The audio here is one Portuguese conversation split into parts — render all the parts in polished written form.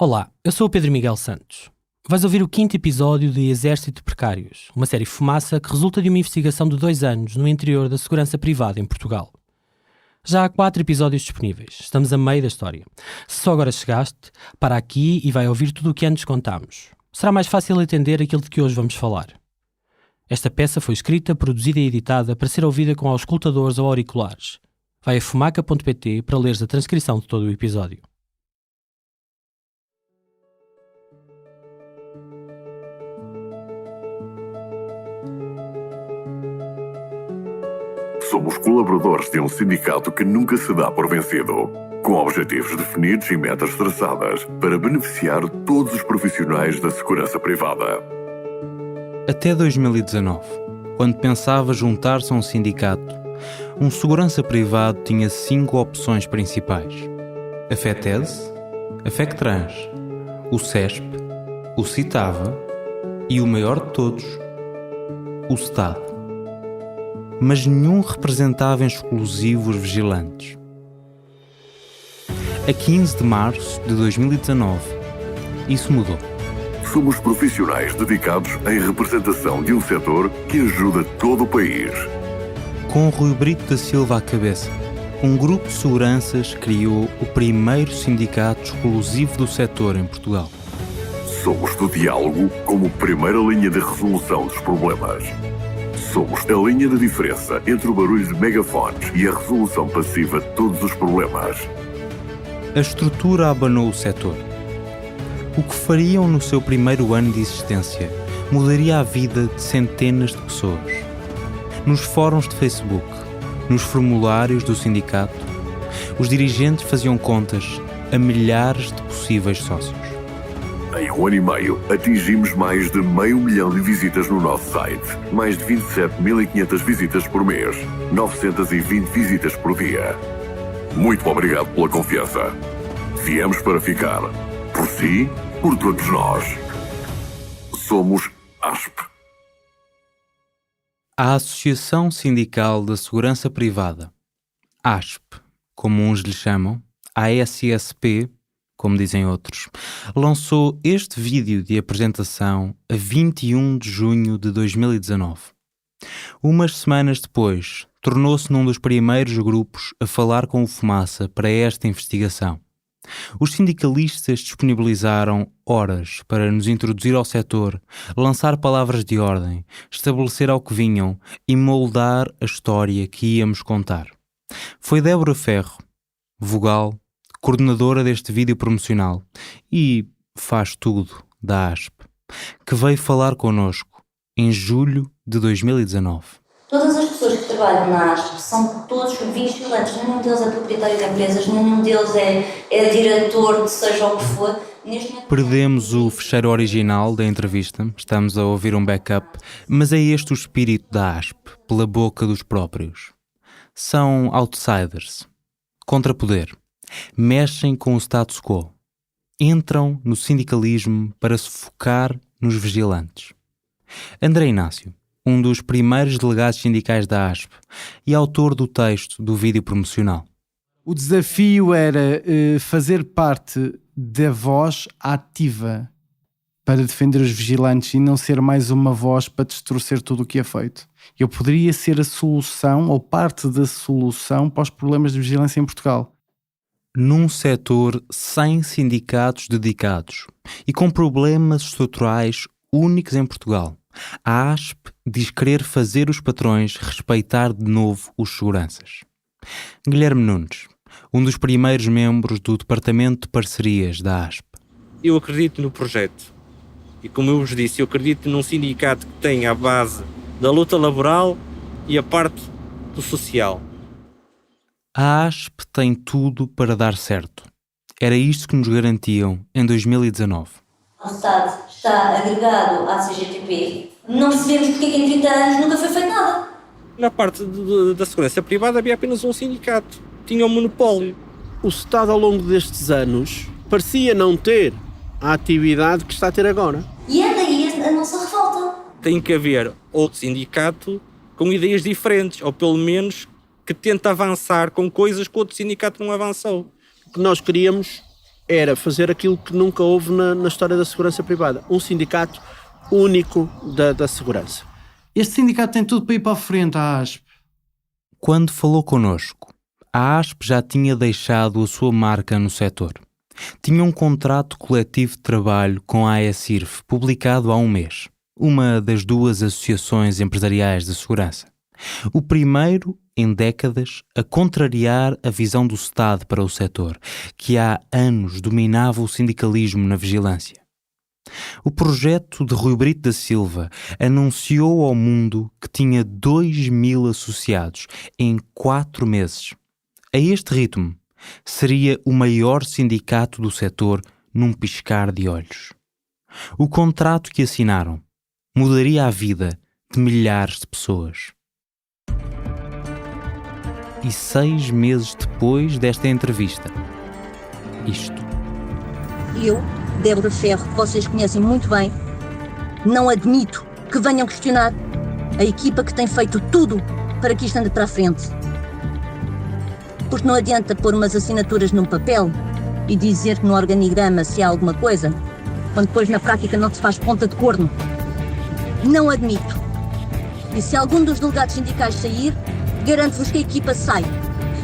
Olá, eu sou o Pedro Miguel Santos. Vais ouvir o 5º episódio de Exército de Precários, uma série fumaça que resulta de uma investigação de 2 anos no interior da segurança privada em Portugal. Já há 4 episódios disponíveis, estamos a meio da história. Se só agora chegaste, para aqui e vai ouvir tudo o que antes contámos. Será mais fácil entender aquilo de que hoje vamos falar. Esta peça foi escrita, produzida e editada para ser ouvida com auscultadores ou auriculares. Vai a fumaca.pt para leres a transcrição de todo o episódio. Somos colaboradores de um sindicato que nunca se dá por vencido, com objetivos definidos e metas traçadas para beneficiar todos os profissionais da segurança privada. Até 2019, quando pensava juntar-se a um sindicato, um segurança privado tinha 5 opções principais: a FETES, a FECTRANS, o CESP, o CITAVA e o maior de todos, o STAD. Mas nenhum representava em exclusivo os vigilantes. A 15 de março de 2019, isso mudou. Somos profissionais dedicados em representação de um setor que ajuda todo o país. Com Rui Brito da Silva à cabeça, um grupo de seguranças criou o primeiro sindicato exclusivo do setor em Portugal. Somos do diálogo como primeira linha de resolução dos problemas. Somos a linha de diferença entre o barulho de megafones e a resolução passiva de todos os problemas. A estrutura abanou o setor. O que fariam no seu primeiro ano de existência mudaria a vida de centenas de pessoas. Nos fóruns de Facebook, nos formulários do sindicato, os dirigentes faziam contas a milhares de possíveis sócios. Em 1 ano e meio, atingimos mais de 500 mil de visitas no nosso site, mais de 27.500 visitas por mês, 920 visitas por dia. Muito obrigado pela confiança. Viemos para ficar. Por si, por todos nós. Somos ASP. A Associação Sindical da Segurança Privada, ASP, como uns lhe chamam, ASSP, como dizem outros, lançou este vídeo de apresentação a 21 de junho de 2019. Umas semanas depois, tornou-se num dos primeiros grupos a falar com o Fumaça para esta investigação. Os sindicalistas disponibilizaram horas para nos introduzir ao setor, lançar palavras de ordem, estabelecer ao que vinham e moldar a história que íamos contar. Foi Débora Ferro, vogal, coordenadora deste vídeo promocional e faz tudo da ASP, que veio falar connosco em julho de 2019. Todas as pessoas que trabalham na ASP são todos vigilantes, nenhum deles é proprietário de empresas, nenhum deles é diretor de seja o que for. Perdemos o fecheiro original da entrevista, estamos a ouvir um backup, mas é este o espírito da ASP, pela boca dos próprios. São outsiders, contrapoder. Mexem com o status quo. Entram no sindicalismo para se focar nos vigilantes. André Inácio, um dos primeiros delegados sindicais da ASP e autor do texto do vídeo promocional. O desafio era fazer parte da voz ativa para defender os vigilantes e não ser mais uma voz para distorcer tudo o que é feito. Eu poderia ser a solução ou parte da solução para os problemas de vigilância em Portugal. Num setor sem sindicatos dedicados e com problemas estruturais únicos em Portugal, a ASP diz querer fazer os patrões respeitar de novo os seguranças. Guilherme Nunes, um dos primeiros membros do Departamento de Parcerias da ASP. Eu acredito no projeto e, como eu vos disse, eu acredito num sindicato que tenha a base da luta laboral e a parte do social. A ASP tem tudo para dar certo. Era isto que nos garantiam em 2019. O Estado está agregado à CGTP. Não percebemos porque é que em 30 anos nunca foi feito nada. Na parte da segurança privada havia apenas um sindicato. Tinha um monopólio. O Estado, ao longo destes anos, parecia não ter a atividade que está a ter agora. E é daí a nossa revolta. Tem que haver outro sindicato com ideias diferentes, ou pelo menos que tenta avançar com coisas que o outro sindicato não avançou. O que nós queríamos era fazer aquilo que nunca houve na história da segurança privada, um sindicato único da segurança. Este sindicato tem tudo para ir para a frente, a ASP. Quando falou connosco, a ASP já tinha deixado a sua marca no setor. Tinha um contrato coletivo de trabalho com a AECIRF, publicado há um mês, uma das duas associações empresariais de segurança. O primeiro em décadas a contrariar a visão do Estado para o setor, que há anos dominava o sindicalismo na vigilância. O projeto de Rui Brito da Silva anunciou ao mundo que tinha 2.000 associados em 4 meses. A este ritmo, seria o maior sindicato do setor num piscar de olhos. O contrato que assinaram mudaria a vida de milhares de pessoas. E 6 meses depois desta entrevista, isto. Eu, Débora Ferro, que vocês conhecem muito bem, não admito que venham questionar a equipa que tem feito tudo para que isto ande para a frente. Porque não adianta pôr umas assinaturas num papel e dizer que no organigrama se há alguma coisa, quando depois na prática não se faz ponta de corno. Não admito. E se algum dos delegados sindicais sair, garanto-vos que a equipa sai.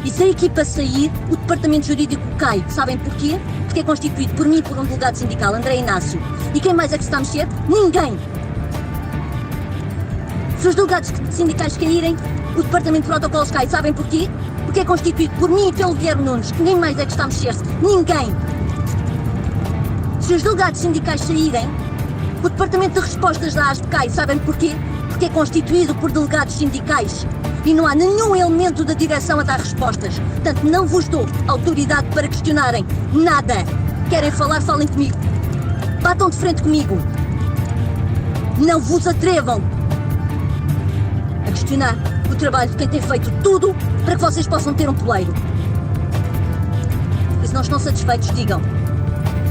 E se a equipa sair, o departamento jurídico cai. Sabem porquê? Porque é constituído por mim e por um delegado sindical, André Inácio. E quem mais é que se está a mexer? Ninguém! Se os delegados sindicais caírem, o departamento de protocolos cai. Sabem porquê? Porque é constituído por mim e pelo Guilherme Nunes. Quem mais é que está a mexer-se? Ninguém! Se os delegados sindicais saírem, o departamento de respostas da ASP cai. Sabem porquê? Porque é constituído por delegados sindicais. E não há nenhum elemento da direção a dar respostas. Portanto, não vos dou autoridade para questionarem nada. Querem falar, falem comigo. Batam de frente comigo. Não vos atrevam a questionar o trabalho de quem tem feito tudo para que vocês possam ter um poleiro. E se não estão satisfeitos, digam.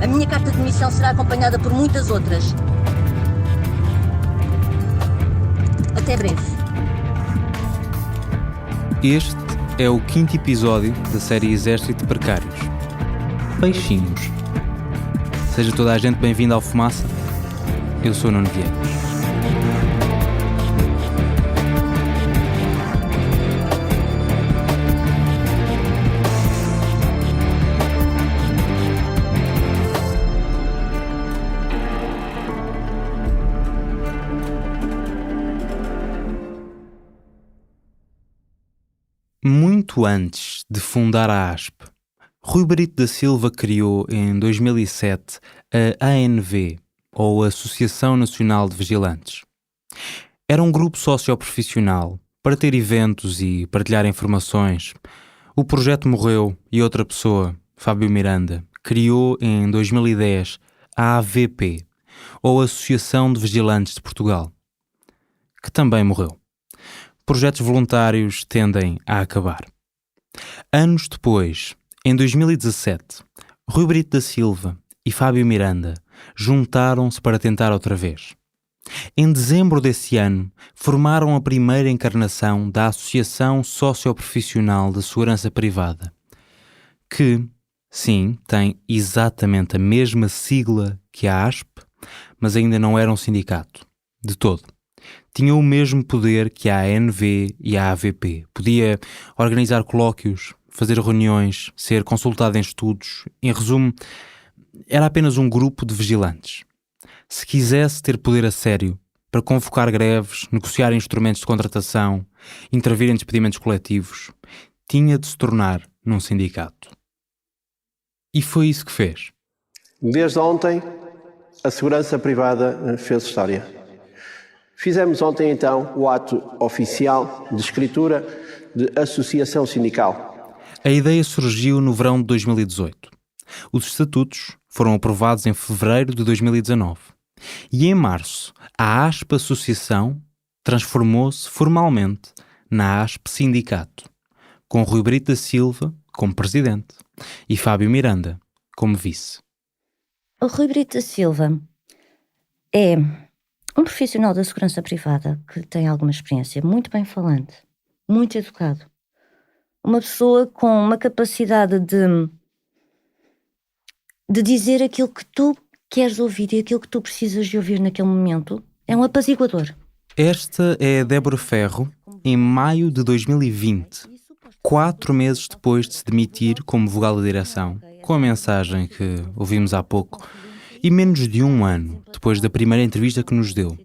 A minha carta de demissão será acompanhada por muitas outras. Até breve. Este é o 5º episódio da série Exército de Precários. Peixinhos. Seja toda a gente bem-vinda ao Fumaça. Eu sou o Nuno Viegas. Muito antes de fundar a ASP, Rui Brito da Silva criou em 2007 a ANV, ou Associação Nacional de Vigilantes. Era um grupo socioprofissional para ter eventos e partilhar informações. O projeto morreu e outra pessoa, Fábio Miranda, criou em 2010 a AVP, ou Associação de Vigilantes de Portugal, que também morreu. Projetos voluntários tendem a acabar. Anos depois, em 2017, Rui Brito da Silva e Fábio Miranda juntaram-se para tentar outra vez. Em dezembro desse ano, formaram a primeira encarnação da Associação Socioprofissional de Segurança Privada, que, sim, tem exatamente a mesma sigla que a ASP, mas ainda não era um sindicato, de todo. Tinha o mesmo poder que a ANV e a AVP. Podia organizar colóquios, fazer reuniões, ser consultado em estudos. Em resumo, era apenas um grupo de vigilantes. Se quisesse ter poder a sério para convocar greves, negociar instrumentos de contratação, intervir em despedimentos coletivos, tinha de se tornar num sindicato. E foi isso que fez. Desde ontem, a segurança privada fez história. Fizemos ontem, então, o ato oficial de escritura de associação sindical. A ideia surgiu no verão de 2018. Os estatutos foram aprovados em fevereiro de 2019. E em março, a ASP Associação transformou-se formalmente na ASP Sindicato, com Rui Brito da Silva como presidente e Fábio Miranda como vice. O Rui Brito da Silva é um profissional da segurança privada que tem alguma experiência, muito bem falante, muito educado. Uma pessoa com uma capacidade de de dizer aquilo que tu queres ouvir e aquilo que tu precisas de ouvir naquele momento. É um apaziguador. Esta é a Débora Ferro, em maio de 2020, 4 meses depois de se demitir como vogal da direção, com a mensagem que ouvimos há pouco, e menos de 1 ano depois da primeira entrevista que nos deu,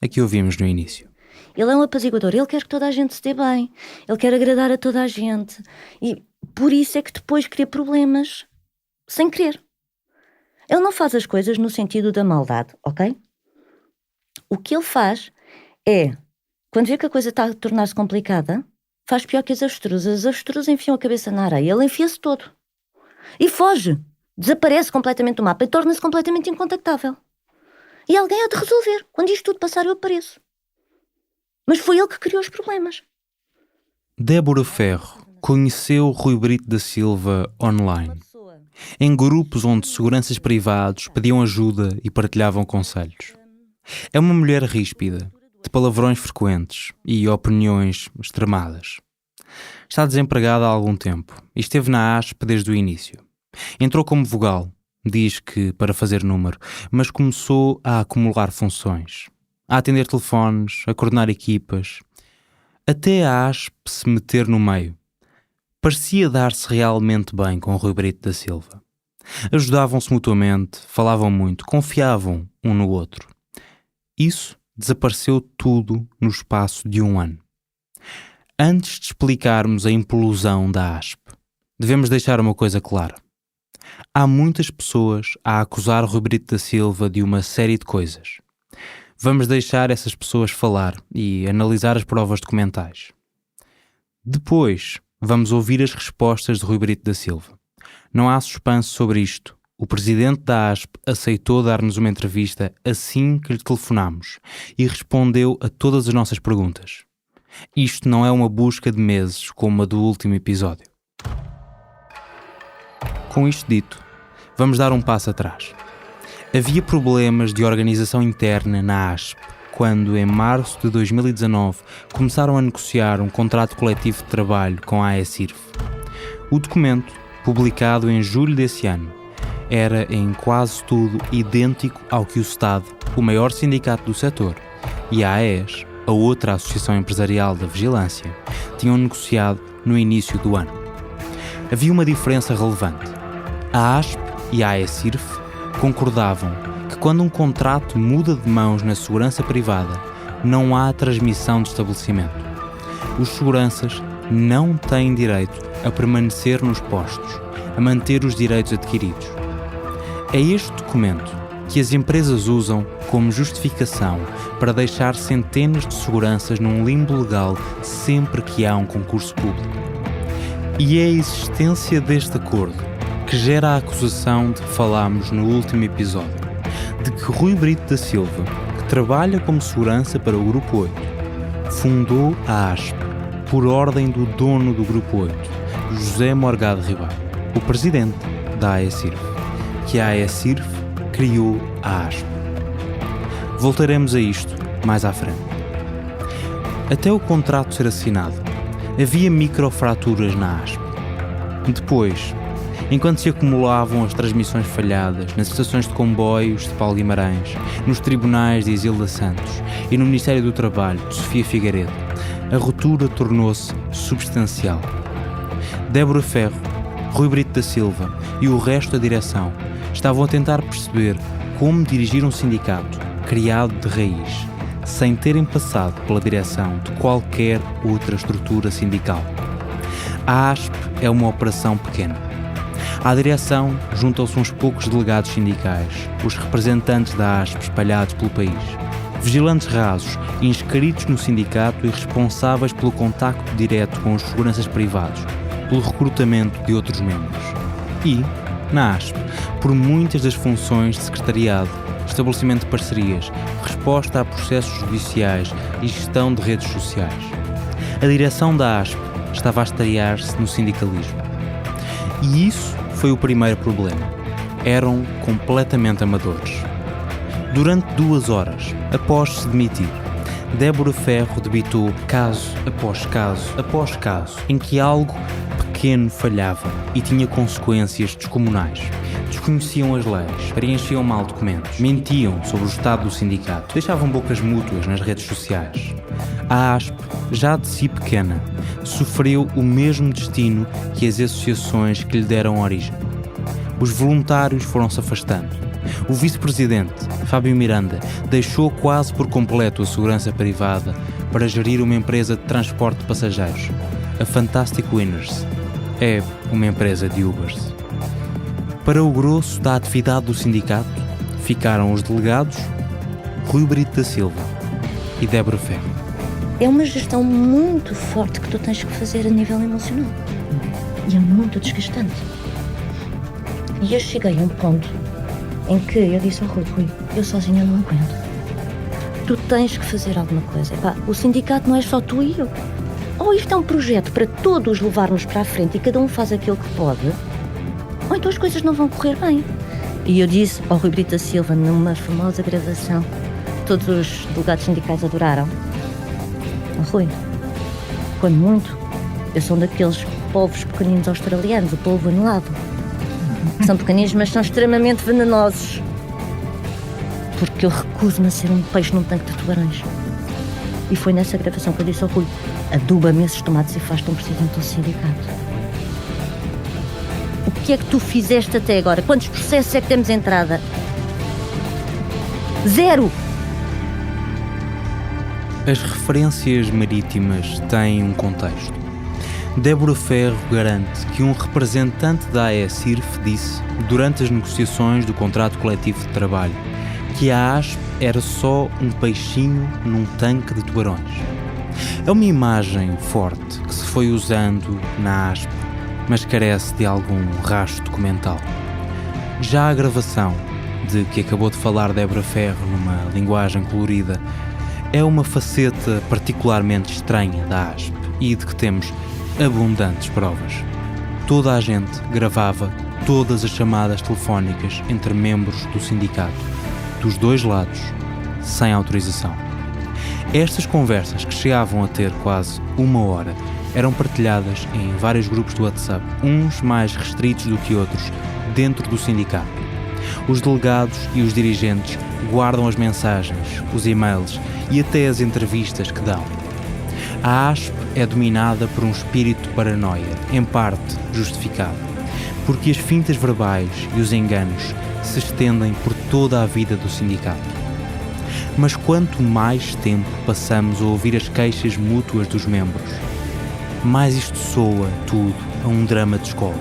a que ouvimos no início. Ele é um apaziguador, ele quer que toda a gente se dê bem, ele quer agradar a toda a gente, e por isso é que depois cria problemas sem querer. Ele não faz as coisas no sentido da maldade, ok? O que ele faz é, quando vê que a coisa está a tornar-se complicada, faz pior que as avestruzes. As avestruzes enfiam a cabeça na areia, ele enfia-se todo. E foge, desaparece completamente do mapa e torna-se completamente incontactável. E alguém há de resolver. Quando isto tudo passar, eu apareço. Mas foi ele que criou os problemas. Débora Ferro conheceu Rui Brito da Silva online, em grupos onde seguranças privados pediam ajuda e partilhavam conselhos. É uma mulher ríspida, de palavrões frequentes e opiniões extremadas. Está desempregada há algum tempo e esteve na ASP desde o início. Entrou como vogal, diz que para fazer número, mas começou a acumular funções, a atender telefones, a coordenar equipas, até a ASP se meter no meio. Parecia dar-se realmente bem com Rui Brito da Silva. Ajudavam-se mutuamente, falavam muito, confiavam um no outro. Isso desapareceu tudo no espaço de 1 ano. Antes de explicarmos a implosão da ASP, devemos deixar uma coisa clara. Há muitas pessoas a acusar Rui Brito da Silva de uma série de coisas. Vamos deixar essas pessoas falar e analisar as provas documentais. Depois, vamos ouvir as respostas de Rui Brito da Silva. Não há suspense sobre isto. O presidente da ASP aceitou dar-nos uma entrevista assim que lhe telefonámos e respondeu a todas as nossas perguntas. Isto não é uma busca de meses como a do último episódio. Com isto dito, vamos dar um passo atrás. Havia problemas de organização interna na ASP quando, em março de 2019, começaram a negociar um contrato coletivo de trabalho com a AECIRF. O documento, publicado em julho desse ano, era em quase tudo idêntico ao que o STAD, o maior sindicato do setor, e a AES, a outra associação empresarial da vigilância, tinham negociado no início do ano. Havia uma diferença relevante. A ASP e a AECIRF concordavam que quando um contrato muda de mãos na segurança privada, não há transmissão de estabelecimento. Os seguranças não têm direito a permanecer nos postos, a manter os direitos adquiridos. É este documento que as empresas usam como justificação para deixar centenas de seguranças num limbo legal sempre que há um concurso público. E é a existência deste acordo que gera a acusação de que falámos no último episódio, de que Rui Brito da Silva, que trabalha como segurança para o Grupo 8, fundou a ASP por ordem do dono do Grupo 8, José Morgado Ribeiro, o presidente da AECIRF, que a AECIRF criou a ASP. Voltaremos a isto mais à frente. Até o contrato ser assinado, havia microfraturas na ASP. Depois, enquanto se acumulavam as transmissões falhadas nas estações de comboios de Paulo Guimarães, nos tribunais de Isilda Santos e no Ministério do Trabalho de Sofia Figueiredo, a ruptura tornou-se substancial. Débora Ferro, Rui Brito da Silva e o resto da direção estavam a tentar perceber como dirigir um sindicato criado de raiz, sem terem passado pela direção de qualquer outra estrutura sindical. A ASP é uma operação pequena. À direção juntam-se uns poucos delegados sindicais, os representantes da ASP espalhados pelo país, vigilantes rasos, inscritos no sindicato e responsáveis pelo contacto direto com os seguranças privados, pelo recrutamento de outros membros. E, na ASP, por muitas das funções de secretariado, estabelecimento de parcerias, resposta a processos judiciais e gestão de redes sociais. A direção da ASP estava a estrear-se no sindicalismo. E isso foi o primeiro problema. Eram completamente amadores. Durante 2 horas, após se demitir, Débora Ferro debitou caso após caso após caso em que algo pequeno falhava e tinha consequências descomunais. desconheciam as leis, preenchiam mal documentos, mentiam sobre o estado do sindicato, deixavam bocas mútuas nas redes sociais. A ASP, já de si pequena, sofreu o mesmo destino que as associações que lhe deram origem. Os voluntários foram-se afastando. O vice-presidente, Fábio Miranda, deixou quase por completo a segurança privada para gerir uma empresa de transporte de passageiros. A Fantastic Winners é uma empresa de Ubers. Para o grosso da atividade do sindicato, ficaram os delegados Rui Brito da Silva e Débora Ferro. É uma gestão muito forte que tu tens que fazer a nível emocional. E é muito desgastante. E eu cheguei a um ponto em que eu disse ao Rui, eu sozinha não aguento. Tu tens que fazer alguma coisa. Epá, o sindicato não é só tu e eu. Ou isto é um projeto para todos levarmos para a frente e cada um faz aquilo que pode, ou então as coisas não vão correr bem. E eu disse ao Rui Brito da Silva, numa famosa gravação, todos os delegados sindicais adoraram. Rui, quando muito, eu sou daqueles polvos pequeninos australianos, o polvo anulado. São pequeninos, mas são extremamente venenosos. Porque eu recuso-me a ser um peixe num tanque de tubarões. E foi nessa gravação que eu disse ao Rui, aduba-me esses tomates e faz-te um presidente do sindicato. O que é que tu fizeste até agora? Quantos processos é que temos entrada? 0! As referências marítimas têm um contexto. Débora Ferro garante que um representante da AECIRF disse, durante as negociações do contrato coletivo de trabalho, que a ASP era só um peixinho num tanque de tubarões. É uma imagem forte que se foi usando na ASP, mas carece de algum rastro documental. Já a gravação de que acabou de falar Débora Ferro numa linguagem colorida é uma faceta particularmente estranha da ASP e de que temos abundantes provas. Toda a gente gravava todas as chamadas telefónicas entre membros do sindicato, dos dois lados, sem autorização. Estas conversas, que chegavam a ter quase 1 hora, eram partilhadas em vários grupos do WhatsApp, uns mais restritos do que outros, dentro do sindicato. Os delegados e os dirigentes guardam as mensagens, os e-mails e até as entrevistas que dão. A ASP é dominada por um espírito de paranoia, em parte justificado, porque as fintas verbais e os enganos se estendem por toda a vida do sindicato. Mas quanto mais tempo passamos a ouvir as queixas mútuas dos membros, mais isto soa tudo a um drama de escola.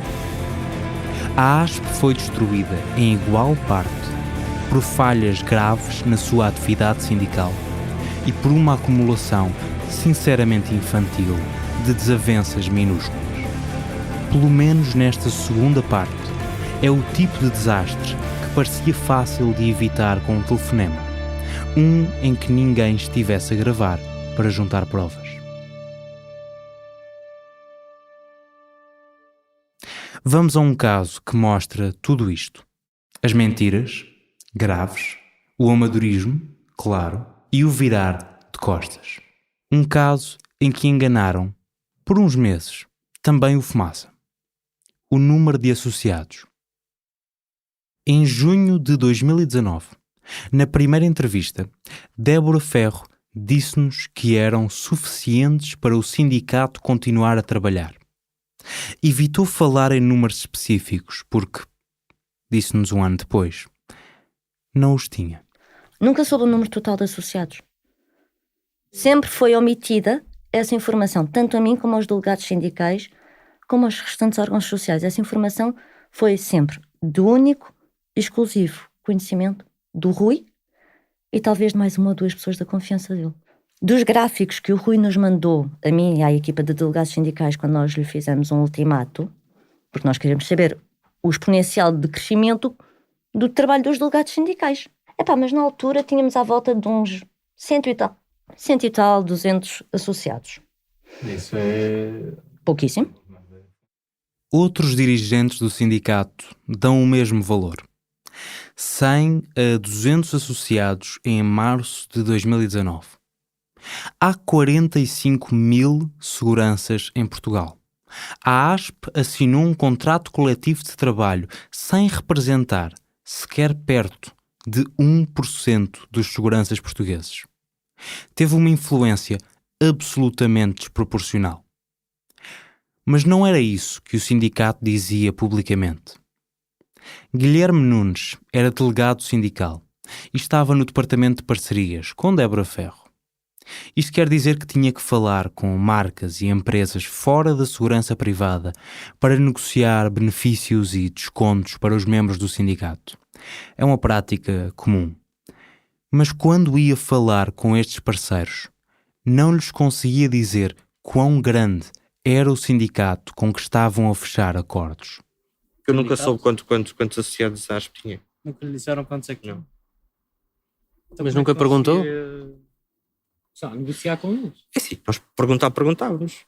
A ASP foi destruída em igual parte por falhas graves na sua atividade sindical e por uma acumulação sinceramente infantil de desavenças minúsculas. Pelo menos nesta segunda parte, é o tipo de desastre que parecia fácil de evitar com um telefonema, um em que ninguém estivesse a gravar para juntar provas. Vamos a um caso que mostra tudo isto. As mentiras, graves, o amadorismo, claro, e o virar de costas. Um caso em que enganaram, por uns meses, também o Fumaça. O número de associados. Em junho de 2019, na primeira entrevista, Débora Ferro disse-nos que eram suficientes para o sindicato continuar a trabalhar. Evitou falar em números específicos porque, disse-nos um ano depois, não os tinha. Nunca soube o número total de associados. Sempre foi omitida essa informação, tanto a mim como aos delegados sindicais, como aos restantes órgãos sociais. Essa informação foi sempre do único, exclusivo conhecimento do Rui e talvez de mais 1 ou 2 pessoas da confiança dele. Dos gráficos que o Rui nos mandou, a mim e à equipa de delegados sindicais, quando nós lhe fizemos um ultimato, porque nós queríamos saber o exponencial de crescimento do trabalho dos delegados sindicais. Mas na altura tínhamos à volta de uns 100 e tal, 200 associados. Isso é pouquíssimo. Outros dirigentes do sindicato dão o mesmo valor. 100 a 200 associados em março de 2019. Há 45 mil seguranças em Portugal. A ASP assinou um contrato coletivo de trabalho sem representar sequer perto de 1% dos seguranças portugueses. Teve uma influência absolutamente desproporcional. Mas não era isso que o sindicato dizia publicamente. Guilherme Nunes era delegado sindical e estava no departamento de parcerias com Débora Ferro. Isto quer dizer que tinha que falar com marcas e empresas fora da segurança privada para negociar benefícios e descontos para os membros do sindicato. É uma prática comum. Mas quando ia falar com estes parceiros, não lhes conseguia dizer quão grande era o sindicato com que estavam a fechar acordos. Eu nunca soube quantos associados a ASP tinha. Nunca lhe disseram quantos é que não. Então, Mas nunca perguntou? Só negociar com eles. É sim, nós perguntávamos.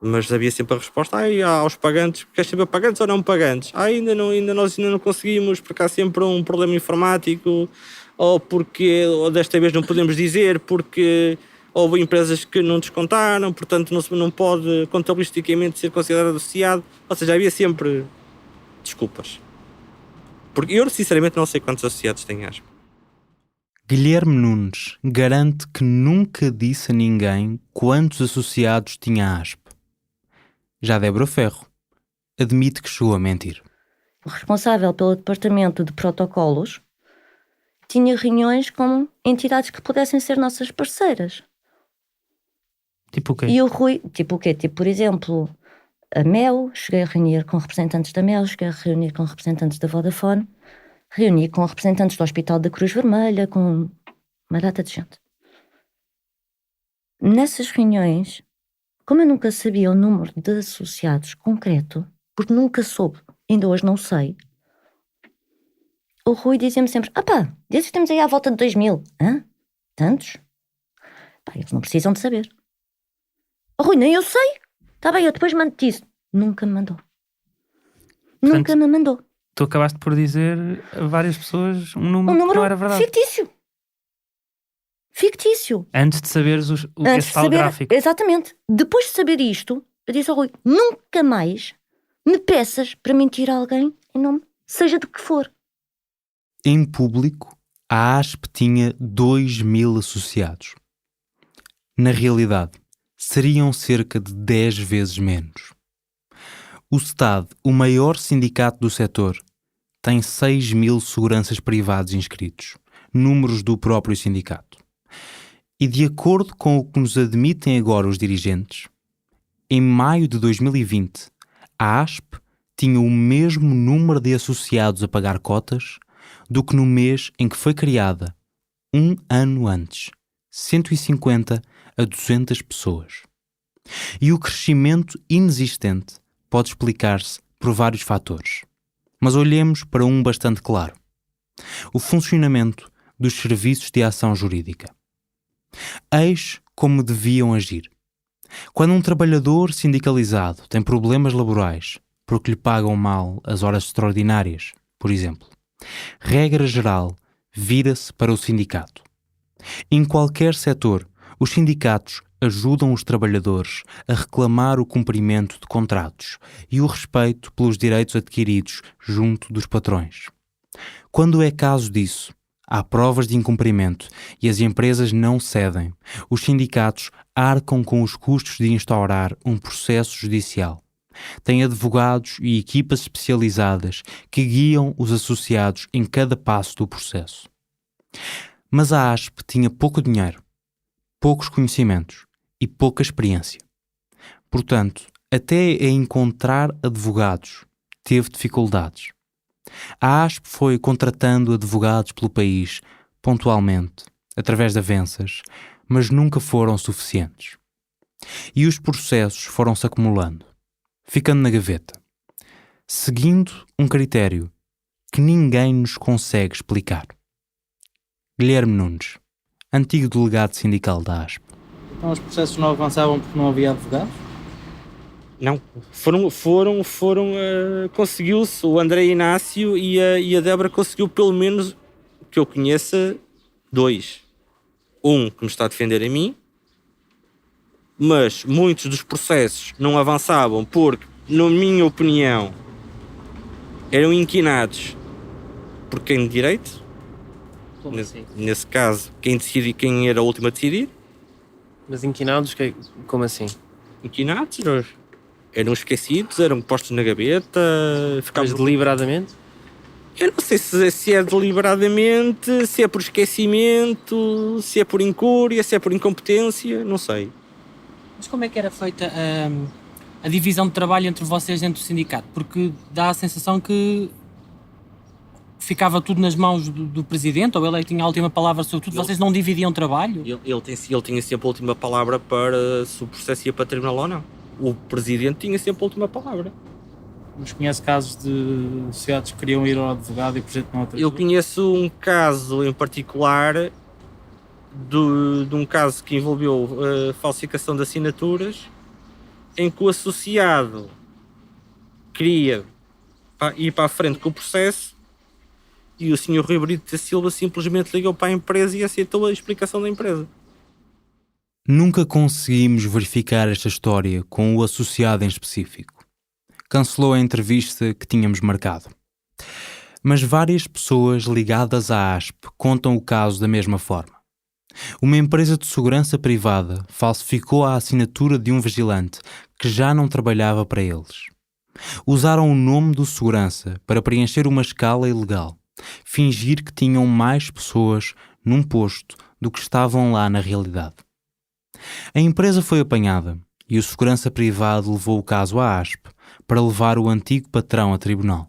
Mas havia sempre a resposta, aos pagantes, queres saber pagantes ou não pagantes? Nós ainda não conseguimos, porque há sempre um problema informático, ou desta vez não podemos dizer, porque houve empresas que não descontaram, portanto não pode contabilisticamente ser considerado associado. Ou seja, havia sempre desculpas. Porque eu sinceramente não sei quantos associados tem a ASP. Guilherme Nunes garante que nunca disse a ninguém quantos associados tinha a ASP. Já Débora Ferro admite que chegou a mentir. O responsável pelo departamento de protocolos tinha reuniões com entidades que pudessem ser nossas parceiras. Tipo o quê? E o Rui, tipo o quê? Tipo, por exemplo, a Mel, cheguei a reunir com representantes da Mel, cheguei a reunir com representantes da Vodafone, reuni com representantes do Hospital da Cruz Vermelha, com uma data de gente. Nessas reuniões, como eu nunca sabia o número de associados concreto, porque nunca soube, ainda hoje não sei, o Rui dizia-me sempre, desses temos aí à volta de 2.000. Hã? Tantos? Eles não precisam de saber. Rui, nem eu sei. Está bem, eu depois mando-te isso. Nunca me mandou. Nunca me mandou. Tu acabaste por dizer a várias pessoas um número que não era verdade. Fictício. Antes de saberes esse tal gráfico. Exatamente. Depois de saber isto, eu disse ao Rui, nunca mais me peças para mentir a alguém em nome, seja do que for. Em público, a ASP tinha 2.000 associados. Na realidade, seriam cerca de 10 vezes menos. O STAD, o maior sindicato do setor, tem 6.000 seguranças privados inscritos, números do próprio sindicato. E de acordo com o que nos admitem agora os dirigentes, em maio de 2020, a ASP tinha o mesmo número de associados a pagar cotas do que no mês em que foi criada, um ano antes, 150 a 200 pessoas. E o crescimento inexistente pode explicar-se por vários fatores. Mas olhemos para um bastante claro. O funcionamento dos serviços de ação jurídica. Eis como deviam agir. Quando um trabalhador sindicalizado tem problemas laborais porque lhe pagam mal as horas extraordinárias, por exemplo, regra geral, vira-se para o sindicato. Em qualquer setor, os sindicatos ajudam os trabalhadores a reclamar o cumprimento de contratos e o respeito pelos direitos adquiridos junto dos patrões. Quando é caso disso, há provas de incumprimento e as empresas não cedem, os sindicatos arcam com os custos de instaurar um processo judicial. Têm advogados e equipas especializadas que guiam os associados em cada passo do processo. Mas a ASP tinha pouco dinheiro, poucos conhecimentos e pouca experiência. Portanto, até a encontrar advogados, teve dificuldades. A ASP foi contratando advogados pelo país, pontualmente, através de avanças, mas nunca foram suficientes. E os processos foram-se acumulando, ficando na gaveta, seguindo um critério que ninguém nos consegue explicar. Guilherme Nunes, antigo delegado sindical da ASP. Então os processos não avançavam porque não havia advogados? Não, conseguiu-se, o André Inácio e a Débora conseguiu pelo menos, que eu conheça, 2. Um que me está a defender a mim mas muitos dos processos não avançavam porque, na minha opinião, eram inquinados por quem de direito. Como assim? Nesse caso, quem era o último a decidir. Mas inquinados, como assim? Inquinados eram esquecidos, eram postos na gaveta. Mas deliberadamente? Eu não sei se é deliberadamente, se é por esquecimento, se é por incúria, se é por incompetência, não sei. Mas como é que era feita a divisão de trabalho entre vocês dentro do sindicato? Porque dá a sensação que ficava tudo nas mãos do presidente, ou ele é que tinha a última palavra sobre tudo, vocês não dividiam trabalho? Ele tinha sempre a última palavra para se o processo ia para tribunal ou não. O presidente tinha sempre a última palavra. Mas conhece casos de sociedades que queriam ir ao advogado e o projeto não autorizou? Eu conheço um caso em particular de um caso que envolveu falsificação de assinaturas, em que o associado queria ir para a frente com o processo e o Sr. Rui Brito da Silva simplesmente ligou para a empresa e aceitou a explicação da empresa. Nunca conseguimos verificar esta história com o associado em específico. Cancelou a entrevista que tínhamos marcado. Mas várias pessoas ligadas à ASP contam o caso da mesma forma. Uma empresa de segurança privada falsificou a assinatura de um vigilante que já não trabalhava para eles. Usaram o nome do segurança para preencher uma escala ilegal, fingir que tinham mais pessoas num posto do que estavam lá na realidade. A empresa foi apanhada e o segurança privado levou o caso à ASP para levar o antigo patrão a tribunal.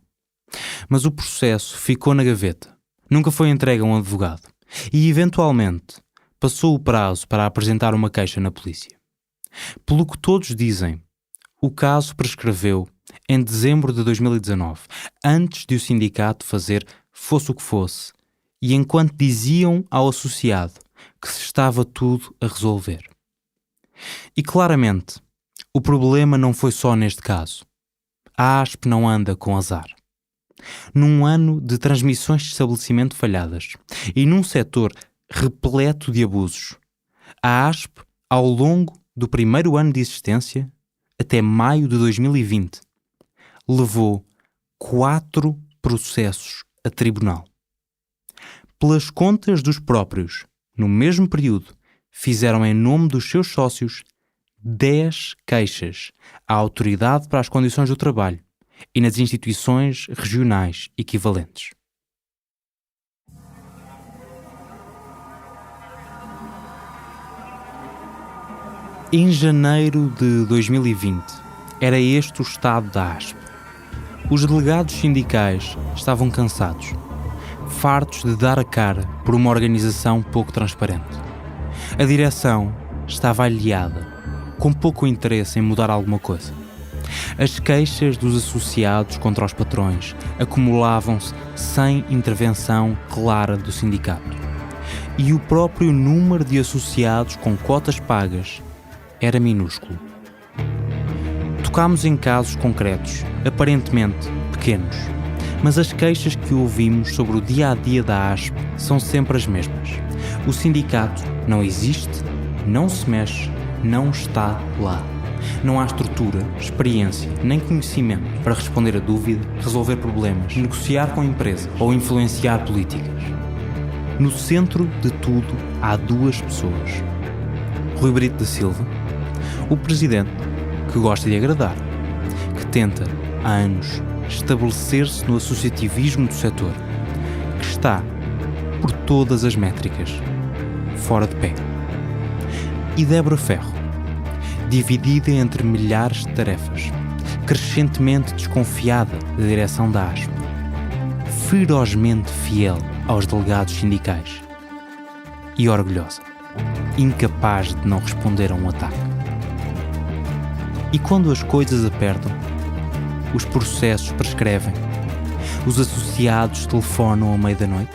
Mas o processo ficou na gaveta, nunca foi entregue a um advogado e, eventualmente, passou o prazo para apresentar uma queixa na polícia. Pelo que todos dizem, o caso prescreveu em dezembro de 2019, antes de o sindicato fazer fosse o que fosse, e enquanto diziam ao associado que se estava tudo a resolver. E claramente, o problema não foi só neste caso. A ASP não anda com azar. Num ano de transmissões de estabelecimento falhadas e num setor repleto de abusos, a ASP, ao longo do primeiro ano de existência, até maio de 2020, levou 4 processos a tribunal. Pelas contas dos próprios, no mesmo período, fizeram em nome dos seus sócios 10 queixas à Autoridade para as Condições do Trabalho e nas instituições regionais equivalentes. Em janeiro de 2020, era este o estado da ASP. Os delegados sindicais estavam cansados, fartos de dar a cara por uma organização pouco transparente. A direção estava aliada, com pouco interesse em mudar alguma coisa. As queixas dos associados contra os patrões acumulavam-se sem intervenção clara do sindicato. E o próprio número de associados com cotas pagas era minúsculo. Tocámos em casos concretos, aparentemente pequenos, mas as queixas que ouvimos sobre o dia-a-dia da ASP são sempre as mesmas. O sindicato não existe, não se mexe, não está lá. Não há estrutura, experiência, nem conhecimento para responder a dúvida, resolver problemas, negociar com empresas ou influenciar políticas. No centro de tudo há 2 pessoas. Rui Brito da Silva, o presidente, que gosta de agradar, que tenta, há anos, estabelecer-se no associativismo do setor, que está, por todas as métricas, fora de pé. E Débora Ferro, dividida entre milhares de tarefas, crescentemente desconfiada da direção da ASP, ferozmente fiel aos delegados sindicais e orgulhosa, incapaz de não responder a um ataque. E quando as coisas apertam, os processos prescrevem, os associados telefonam à meia-noite,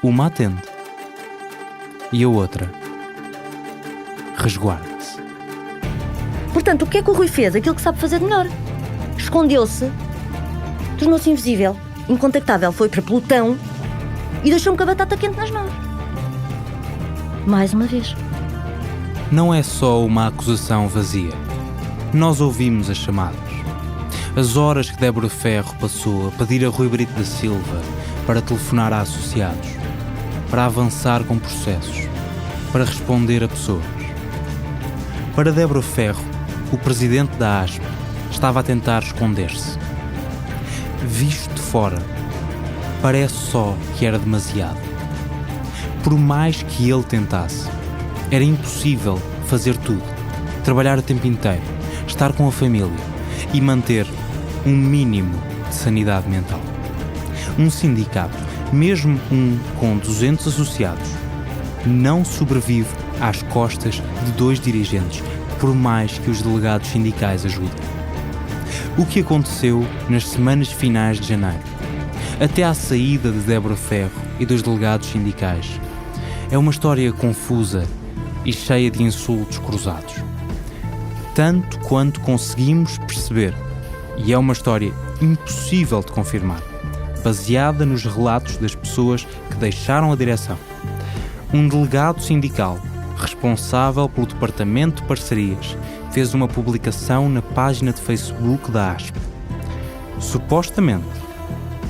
uma atende e a outra resguarda-se. Portanto, o que é que o Rui fez? Aquilo que sabe fazer de melhor. Escondeu-se, tornou-se invisível, incontactável, foi para pelotão e deixou-me com a batata quente nas mãos. Mais uma vez. não é só uma acusação vazia. Nós ouvimos as chamadas. As horas que Débora Ferro passou a pedir a Rui Brito da Silva para telefonar a associados, para avançar com processos, para responder a pessoas. Para Débora Ferro, o presidente da ASP estava a tentar esconder-se. Visto de fora, parece só que era demasiado. Por mais que ele tentasse, era impossível fazer tudo, trabalhar o tempo inteiro, estar com a família e manter um mínimo de sanidade mental. Um sindicato, mesmo um com 200 associados, não sobrevive às costas de 2 dirigentes, por mais que os delegados sindicais ajudem. O que aconteceu nas semanas finais de janeiro, até à saída de Débora Ferro e dos delegados sindicais, é uma história confusa e cheia de insultos cruzados. Tanto quanto conseguimos perceber, e é uma história impossível de confirmar, baseada nos relatos das pessoas que deixaram a direção. Um delegado sindical, responsável pelo Departamento de Parcerias, fez uma publicação na página de Facebook da ASP. Supostamente,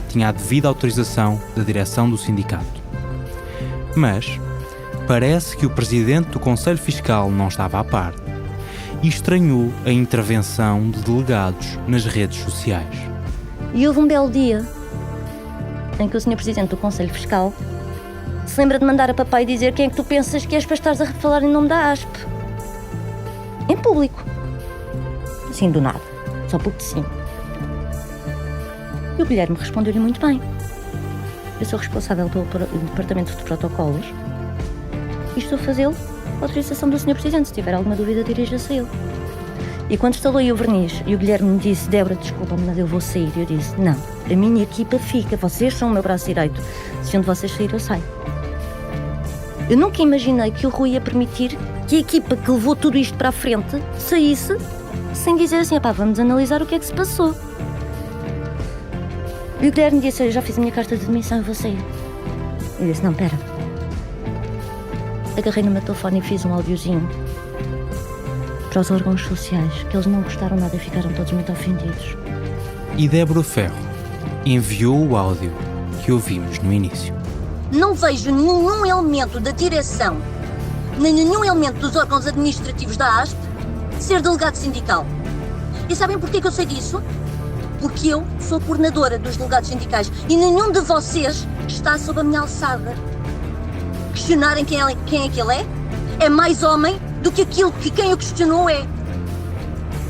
tinha a devida autorização da direção do sindicato. Mas parece que o presidente do Conselho Fiscal não estava a par e estranhou a intervenção de delegados nas redes sociais. E houve um belo dia em que o Sr. Presidente do Conselho Fiscal se lembra de mandar a papai dizer quem é que tu pensas que és para estares a falar em nome da ASP. Em público. Assim, do nada. Só porque sim. E o Guilherme respondeu-lhe muito bem. Eu sou responsável pelo Departamento de Protocolos e estou a fazê-lo com a autorização do Sr. Presidente. Se tiver alguma dúvida, dirija-se a ele. E quando instalou aí o verniz e o Guilherme me disse: Débora, desculpa-me, mas eu vou sair. Eu disse: não, a minha equipa fica. Vocês são o meu braço direito. Se um de vocês sair, eu saio. Eu nunca imaginei que o Rui ia permitir que a equipa que levou tudo isto para a frente saísse sem dizer assim: pá, vamos analisar o que é que se passou. E o Guilherme disse: eu já fiz a minha carta de demissão e vou sair. Eu disse: não, pera. Agarrei no meu telefone e fiz um áudiozinho para os órgãos sociais, que eles não gostaram nada e ficaram todos muito ofendidos. E Débora Ferro enviou o áudio que ouvimos no início. Não vejo nenhum elemento da direção, nem nenhum elemento dos órgãos administrativos da ASP ser delegado sindical. E sabem porquê que eu sei disso? Porque eu sou coordenadora dos delegados sindicais e nenhum de vocês está sob a minha alçada. Questionarem quem é que ele é mais homem do que aquilo que quem o questionou é.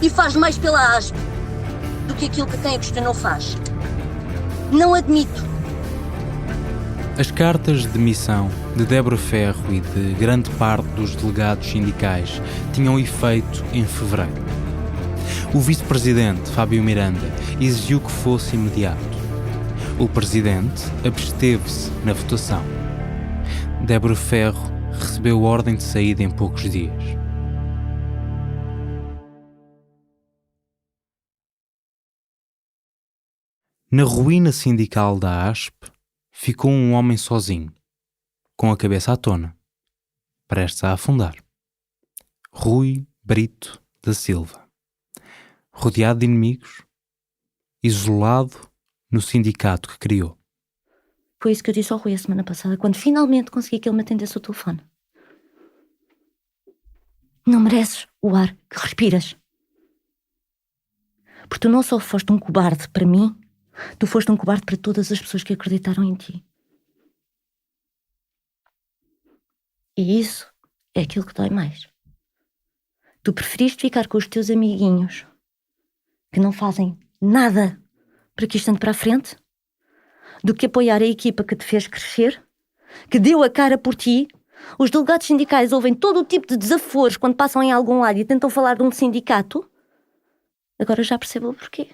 E faz mais pela ASP do que aquilo que quem o questionou faz. Não admito. As cartas de demissão de Débora Ferro e de grande parte dos delegados sindicais tinham efeito em fevereiro. O vice-presidente, Fábio Miranda, exigiu que fosse imediato. O presidente absteve-se na votação. Débora Ferro recebeu ordem de saída em poucos dias. Na ruína sindical da ASP, ficou um homem sozinho, com a cabeça à tona, prestes a afundar. Rui Brito da Silva. Rodeado de inimigos, isolado no sindicato que criou. Foi isso que eu disse ao Rui a semana passada, quando finalmente consegui que ele me atendesse o telefone. Não mereces o ar que respiras. Porque tu não só foste um cobarde para mim, tu foste um cobarde para todas as pessoas que acreditaram em ti. E isso é aquilo que dói mais. Tu preferiste ficar com os teus amiguinhos que não fazem nada para que isto ande para a frente, do que apoiar a equipa que te fez crescer, que deu a cara por ti. Os delegados sindicais ouvem todo o tipo de desaforos quando passam em algum lado e tentam falar de um sindicato. Agora já percebo o porquê.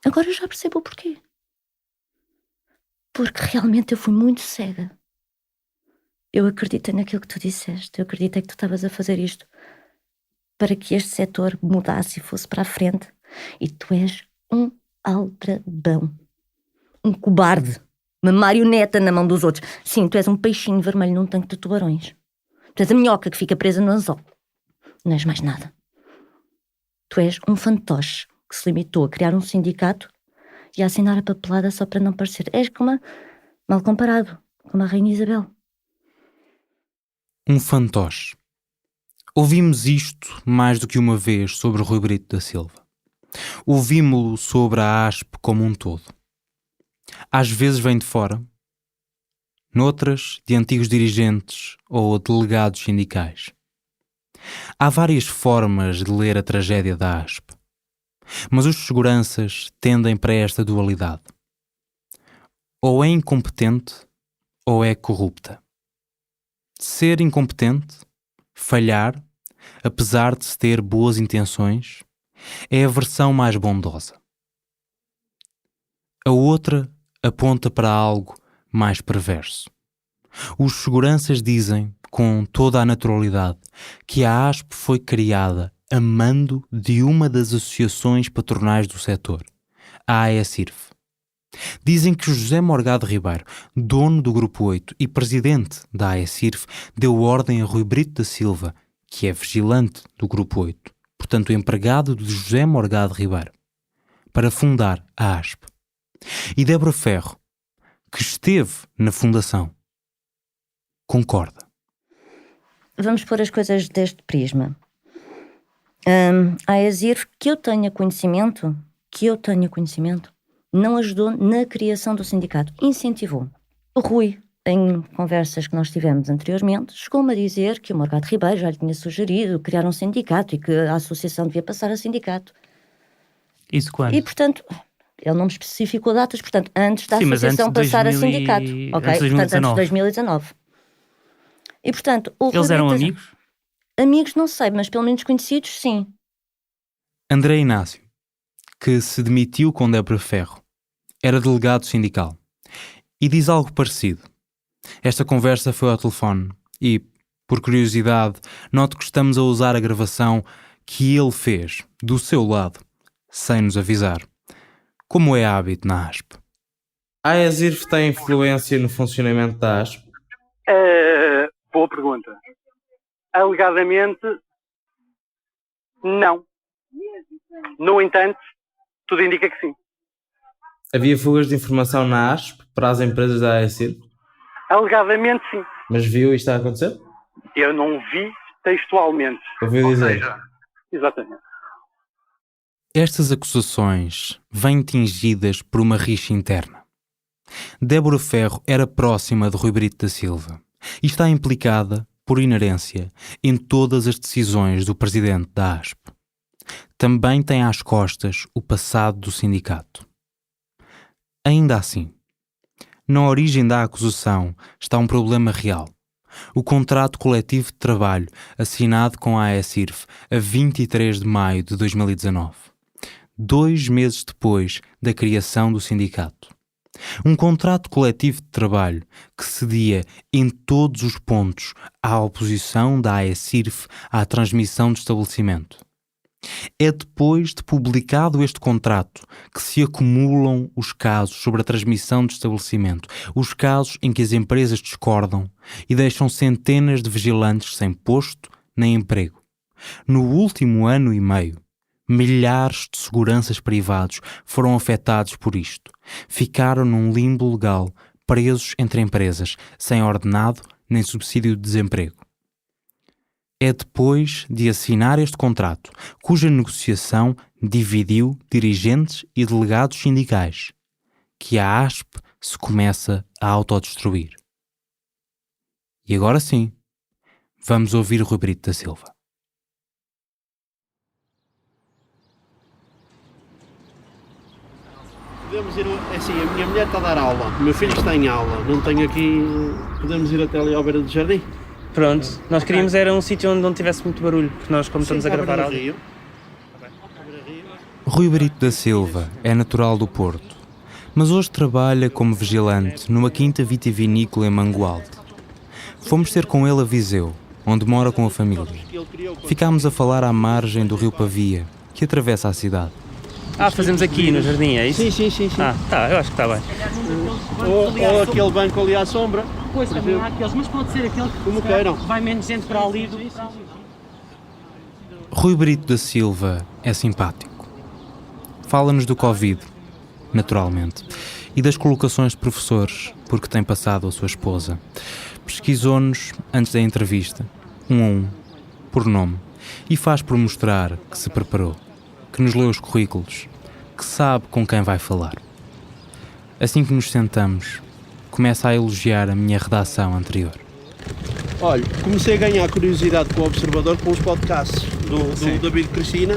Agora já percebo o porquê. Porque realmente eu fui muito cega. Eu acreditei naquilo que tu disseste. Eu acreditei que tu estavas a fazer isto para que este setor mudasse e fosse para a frente. E tu és um aldrabão. Um cobarde. Uma marioneta na mão dos outros. Sim, tu és um peixinho vermelho num tanque de tubarões. Tu és a minhoca que fica presa no anzol. Não és mais nada. Tu és um fantoche que se limitou a criar um sindicato e a assinar a papelada só para não parecer. És mal comparado, como a Rainha Isabel. Um fantoche. Ouvimos isto mais do que uma vez sobre Rui Brito da Silva. Ouvimos-lo sobre a ASP como um todo. Às vezes vem de fora, noutras de antigos dirigentes ou delegados sindicais. Há várias formas de ler a tragédia da ASP, mas os seguranças tendem para esta dualidade. Ou é incompetente ou é corrupta. Ser incompetente, falhar, apesar de se ter boas intenções, é a versão mais bondosa. A outra aponta para algo mais perverso. Os seguranças dizem, com toda a naturalidade, que a ASP foi criada a mando de uma das associações patronais do setor, a AECIRF. Dizem que José Morgado Ribeiro, dono do Grupo 8 e presidente da AECIRF, deu ordem a Rui Brito da Silva, que é vigilante do Grupo 8, portanto empregado de José Morgado Ribeiro, para fundar a ASP. E Débora Ferro, que esteve na fundação, concorda. Vamos pôr as coisas deste prisma. A AECIRF, que eu tenha conhecimento, não ajudou na criação do sindicato, incentivou. O Rui, em conversas que nós tivemos anteriormente, chegou-me a dizer que o Morgado Ribeiro já lhe tinha sugerido criar um sindicato e que a associação devia passar a sindicato. Isso quando? E, portanto, ele não me especificou datas, portanto, antes da associação passar a sindicato. Ok, portanto, antes de 2019. E, portanto, o Eles eram amigos? Amigos, não sei, mas pelo menos conhecidos, sim. André Inácio, que se demitiu com Débora Ferro, era delegado sindical e diz algo parecido. Esta conversa foi ao telefone e, por curiosidade, noto que estamos a usar a gravação que ele fez, do seu lado, sem nos avisar, como é hábito na ASP. A AECIRF tem influência no funcionamento da ASP? Boa pergunta. Alegadamente, não. No entanto, tudo indica que sim. Havia fugas de informação na ASP para as empresas da AECIRF? Alegadamente, sim. Mas viu isto a acontecer? Eu não vi textualmente. Ouviu dizer? Exatamente. Estas acusações vêm tingidas por uma rixa interna. Débora Ferro era próxima de Rui Brito da Silva e está implicada, por inerência, em todas as decisões do presidente da ASP. Também tem às costas o passado do sindicato. Ainda assim, na origem da acusação está um problema real. O contrato coletivo de trabalho assinado com a AECIRF a 23 de maio de 2019, 2 meses depois da criação do sindicato. Um contrato coletivo de trabalho que cedia em todos os pontos à oposição da AECIRF à transmissão do estabelecimento. É depois de publicado este contrato que se acumulam os casos sobre a transmissão do estabelecimento, os casos em que as empresas discordam e deixam centenas de vigilantes sem posto nem emprego. No último ano e meio, milhares de seguranças privados foram afetados por isto. Ficaram num limbo legal, presos entre empresas, sem ordenado nem subsídio de desemprego. É depois de assinar este contrato, cuja negociação dividiu dirigentes e delegados sindicais, que a ASP se começa a autodestruir. E agora sim, vamos ouvir Rui Brito da Silva. Podemos ir, assim, a minha mulher está a dar aula, o meu filho está em aula, não tenho aqui, podemos ir até ali à beira do jardim? Pronto, nós queríamos era um sítio onde não tivesse muito barulho, porque nós, como estamos a gravar áudio. Rui Brito da Silva é natural do Porto, mas hoje trabalha como vigilante numa quinta vitivinícola em Mangualde. Fomos ter com ele a Viseu, onde mora com a família. Ficámos a falar à margem do rio Pavia, que atravessa a cidade. Fazemos aqui no jardim, é isso? Sim. Eu acho que está bem. Ou aquele banco ali à sombra. Pois, também há aqueles, mas pode ser aquele que como queiram. Vai menos gente para ali do que para ali. Rui Brito da Silva é simpático. Fala-nos do Covid, naturalmente, e das colocações de professores, porque tem passado a sua esposa. Pesquisou-nos, antes da entrevista, um a um, por nome, e faz por mostrar que se preparou, que nos leu os currículos, que sabe com quem vai falar. Assim que nos sentamos, começa a elogiar a minha redação anterior. Olha, comecei a ganhar curiosidade com o Observador com os podcasts do David Cristina.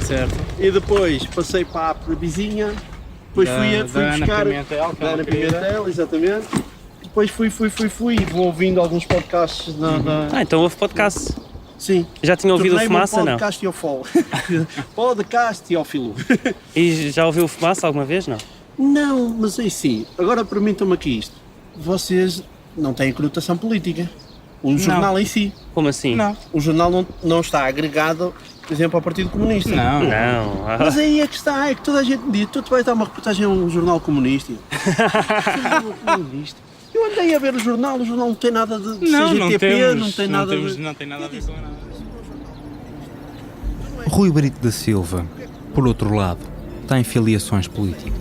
Certo. E depois passei para a app vizinha. Depois fui buscar da Ana Pimentel, exatamente. Depois fui e vou ouvindo alguns podcasts Então houve podcast. Sim. Já tinha ouvido o Fumaça, não? Podcast teófilo. Podcast teófilo. E já ouviu o Fumaça alguma vez, não? Não, mas aí sim. Agora permitam-me aqui isto. Vocês não têm conotação política. O jornal em si. Como assim? Não. O jornal não está agregado, por exemplo, ao Partido Comunista. Não. Mas aí é que está, é que toda a gente diz, tu vais dar uma reportagem a um jornal comunista. Eu andei a ver o jornal não tem nada de CGTP, não tem nada a ver com nada. Rui Brito da Silva, por outro lado, tem filiações políticas.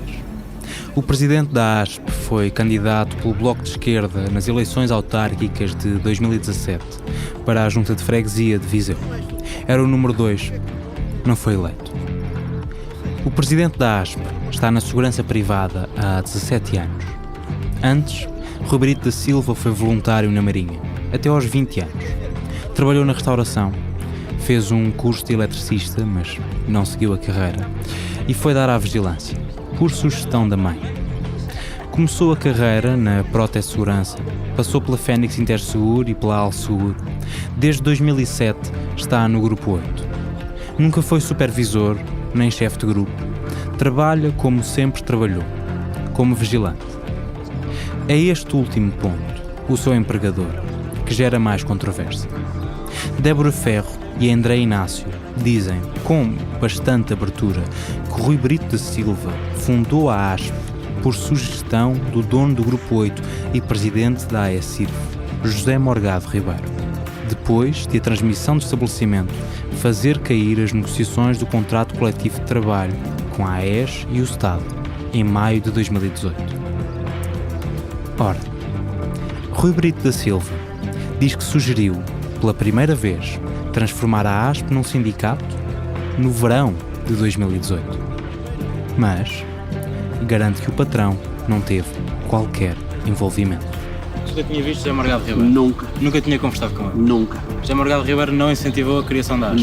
O presidente da ASP foi candidato pelo Bloco de Esquerda nas eleições autárquicas de 2017 para a Junta de Freguesia de Viseu. Era o número 2, não foi eleito. O presidente da ASP está na segurança privada há 17 anos. Antes, Rui Brito da Silva foi voluntário na Marinha, até aos 20 anos. Trabalhou na restauração, fez um curso de eletricista, mas não seguiu a carreira, e foi dar à vigilância, por sugestão da mãe. Começou a carreira na Prote Segurança, passou pela Fênix Interseguro e pela Alseguro. Desde 2007 está no Grupo 8. Nunca foi supervisor, nem chefe de grupo. Trabalha como sempre trabalhou, como vigilante. É este último ponto, o seu empregador, que gera mais controvérsia. Débora Ferro e André Inácio dizem, com bastante abertura, que Rui Brito da Silva fundou a ASP por sugestão do dono do Grupo 8 e presidente da AECIRF, José Morgado Ribeiro, depois de a transmissão do estabelecimento fazer cair as negociações do contrato coletivo de trabalho com a AES e o Estado, em maio de 2018. Ora, Rui Brito da Silva diz que sugeriu, pela primeira vez, transformar a ASP num sindicato no verão de 2018. Mas garante que o patrão não teve qualquer envolvimento. Nunca tinha visto José Morgado Ribeiro? Nunca tinha conversado com ele? Nunca. José Morgado Ribeiro não incentivou a criação da ASP?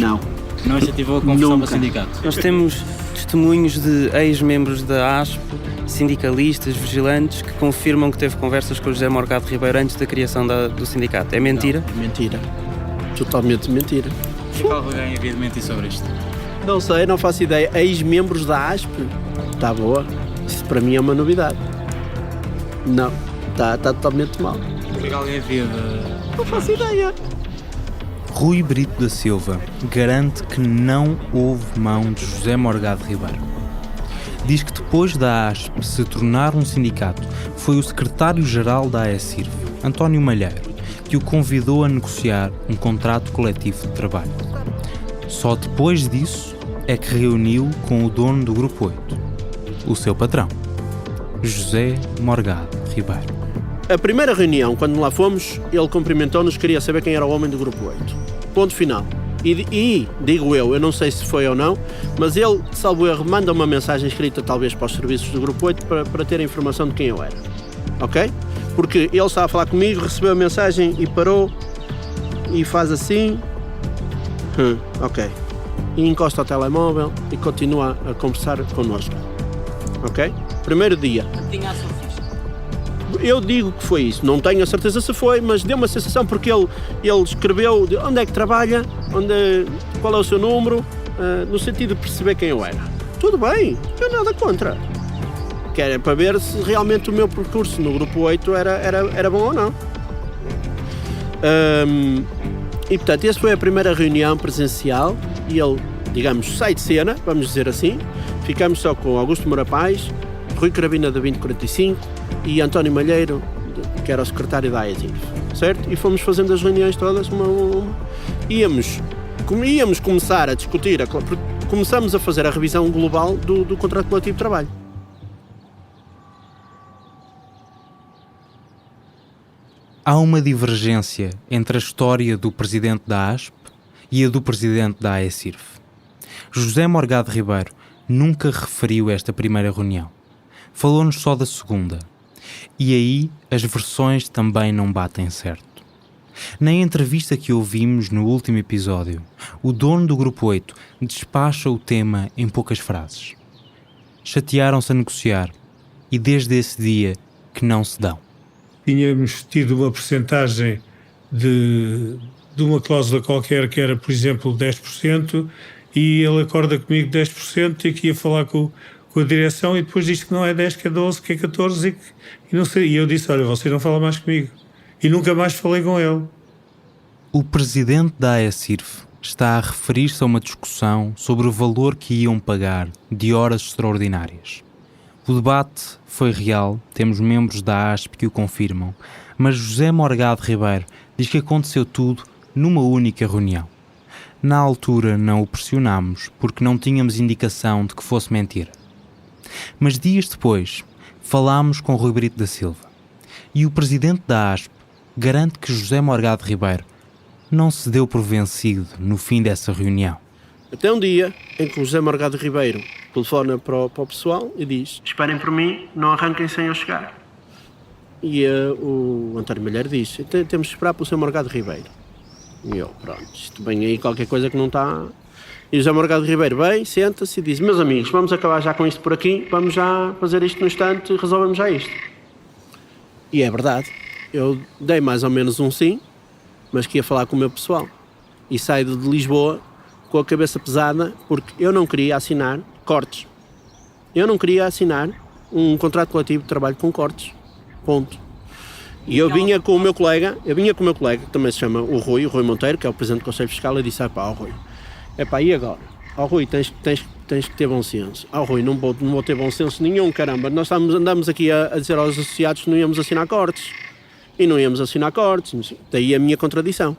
Não incentivou a conversão para o sindicato? Nós temos testemunhos de ex-membros da ASP, sindicalistas, vigilantes, que confirmam que teve conversas com o José Morgado Ribeiro antes da criação do sindicato. É mentira? Não, mentira. Totalmente mentira. O que alguém havia de mentir sobre isto? Não sei, não faço ideia. Ex-membros da ASP? Está boa. Isso para mim é uma novidade. Não, está totalmente mal. O que alguém havia de... Não faço ideia. Rui Brito da Silva garante que não houve mão de José Morgado Ribeiro. Diz que depois da ASP se tornar um sindicato, foi o secretário-geral da AECIRF, António Malheiro, que o convidou a negociar um contrato coletivo de trabalho. Só depois disso é que reuniu com o dono do Grupo 8, o seu patrão, José Morgado Ribeiro. A primeira reunião, quando lá fomos, ele cumprimentou-nos, queria saber quem era o homem do Grupo 8. Ponto final. E digo eu não sei se foi ou não, mas ele, salvo erro, manda uma mensagem escrita talvez para os serviços do Grupo 8 para ter a informação de quem eu era. Ok? Porque ele estava a falar comigo, recebeu a mensagem e parou e faz assim. Ok. E encosta o telemóvel e continua a conversar connosco. Ok? Primeiro dia. Tinha a sua ficha. Eu digo que foi isso. Não tenho a certeza se foi, mas deu uma sensação porque ele escreveu de onde é que trabalha, qual é o seu número, no sentido de perceber quem eu era. Tudo bem, não tenho nada contra. Que era para ver se realmente o meu percurso no Grupo 8 era bom ou não. E portanto, essa foi a primeira reunião presencial e ele, digamos, sai de cena, vamos dizer assim. Ficamos só com Augusto Moura Paz, Rui Carabina da 2045 e António Malheiro que era o secretário da AESIF, certo? E fomos fazendo as reuniões todas, uma a uma. Íamos começar a discutir, começamos a fazer a revisão global do contrato coletivo de trabalho. Há uma divergência entre a história do presidente da ASP e a do presidente da AESIRF. José Morgado Ribeiro nunca referiu esta primeira reunião. Falou-nos só da segunda. E aí as versões também não batem certo. Na entrevista que ouvimos no último episódio, o dono do Grupo 8 despacha o tema em poucas frases. Chatearam-se a negociar e desde esse dia que não se dão. Tínhamos tido uma percentagem de uma cláusula qualquer que era, por exemplo, 10%, e ele acorda comigo 10% e que ia falar com a direção e depois diz que não é 10, que é 12, que é 14 e não sei. E eu disse, olha, você não fala mais comigo. E nunca mais falei com ele. O presidente da AESIRF está a referir-se a uma discussão sobre o valor que iam pagar de horas extraordinárias. O debate foi real, temos membros da ASP que o confirmam, mas José Morgado Ribeiro diz que aconteceu tudo numa única reunião. Na altura não o pressionámos porque não tínhamos indicação de que fosse mentira. Mas dias depois falámos com Rui Brito da Silva e o presidente da ASP garante que José Morgado Ribeiro não se deu por vencido no fim dessa reunião. Até um dia em que o José Morgado Ribeiro telefona para o pessoal e diz: esperem por mim, não arranquem sem eu chegar. E o António Malheiro diz: temos que esperar pelo José Morgado Ribeiro. E eu, pronto, isto vem aí qualquer coisa que não está. E o José Morgado Ribeiro vem, senta-se e diz: meus amigos, vamos acabar já com isto por aqui, vamos já fazer isto no instante e resolvemos já isto. E é verdade, eu dei mais ou menos um sim, mas que ia falar com o meu pessoal. E saio de Lisboa com a cabeça pesada, porque eu não queria assinar cortes. Eu não queria assinar um contrato coletivo de trabalho com cortes. Ponto. E eu vinha com o meu colega, que também se chama o Rui Monteiro, que é o presidente do Conselho Fiscal, e disse: Rui, e agora? Rui, tens que ter bom senso. Rui, não vou ter bom senso nenhum, caramba. Nós andamos aqui a dizer aos associados que não íamos assinar cortes. E não íamos assinar cortes. Daí a minha contradição.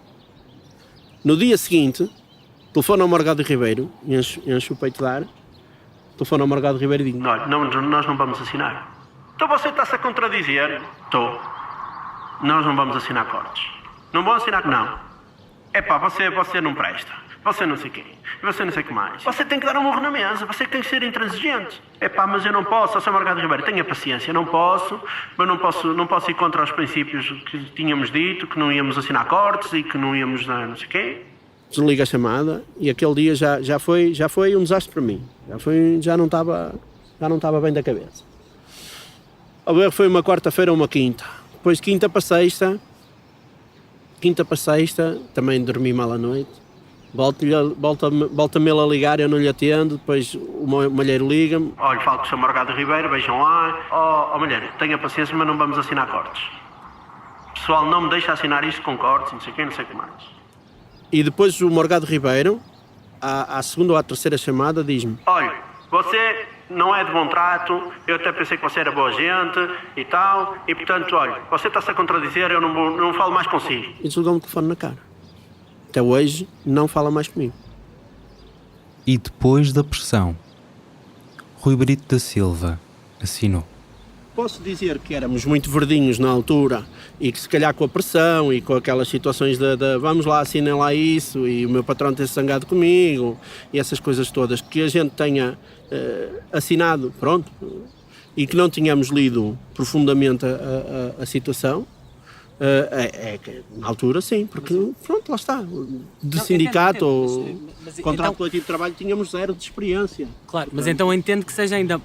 No dia seguinte, telefono ao Morgado Ribeiro, encho o peito de ar, telefono ao Morgado Ribeiro e digo: olha, nós não vamos assinar. Então você está-se a contradizer? Estou. Nós não vamos assinar cortes. Não vão assinar? Não. Você não presta. Você não sei quem. Você não sei o que mais. Você tem que dar um murro na mesa. Você tem que ser intransigente. Mas eu não posso. Sr. Morgado Ribeiro, tenha paciência. Não posso. Mas não posso ir contra os princípios que tínhamos dito, que não íamos assinar cortes e que não íamos dar não sei quem. Desliga a chamada e aquele dia já foi um desastre para mim. Já não estava bem da cabeça. O erro foi uma quarta-feira ou uma quinta. Depois de quinta para sexta, também dormi mal à noite. Volta-me ele a ligar, eu não lhe atendo. Depois o Malheiro liga-me: olha, falo com o Sr. Morgado Ribeiro, vejam lá. Malheiro, tenha paciência, mas não vamos assinar cortes. O pessoal não me deixa assinar isto com cortes, não sei o que mais. E depois o Morgado Ribeiro, à segunda ou à terceira chamada, diz-me: olha, você não é de bom trato, eu até pensei que você era boa gente e tal, e portanto, olha, você está-se a contradizer, eu não falo mais consigo. E desligou-me o telefone na cara. Até hoje não fala mais comigo. E depois da pressão, Rui Brito da Silva assinou. Posso dizer que éramos muito verdinhos na altura e que se calhar com a pressão e com aquelas situações de vamos lá, assinem lá isso e o meu patrão ter zangado comigo e essas coisas todas, que a gente tenha assinado, pronto, e que não tínhamos lido profundamente a situação, na altura sim, porque pronto, lá está, de sindicato ou contrato coletivo de trabalho tínhamos zero de experiência. Claro, mas então entendo que seja ainda...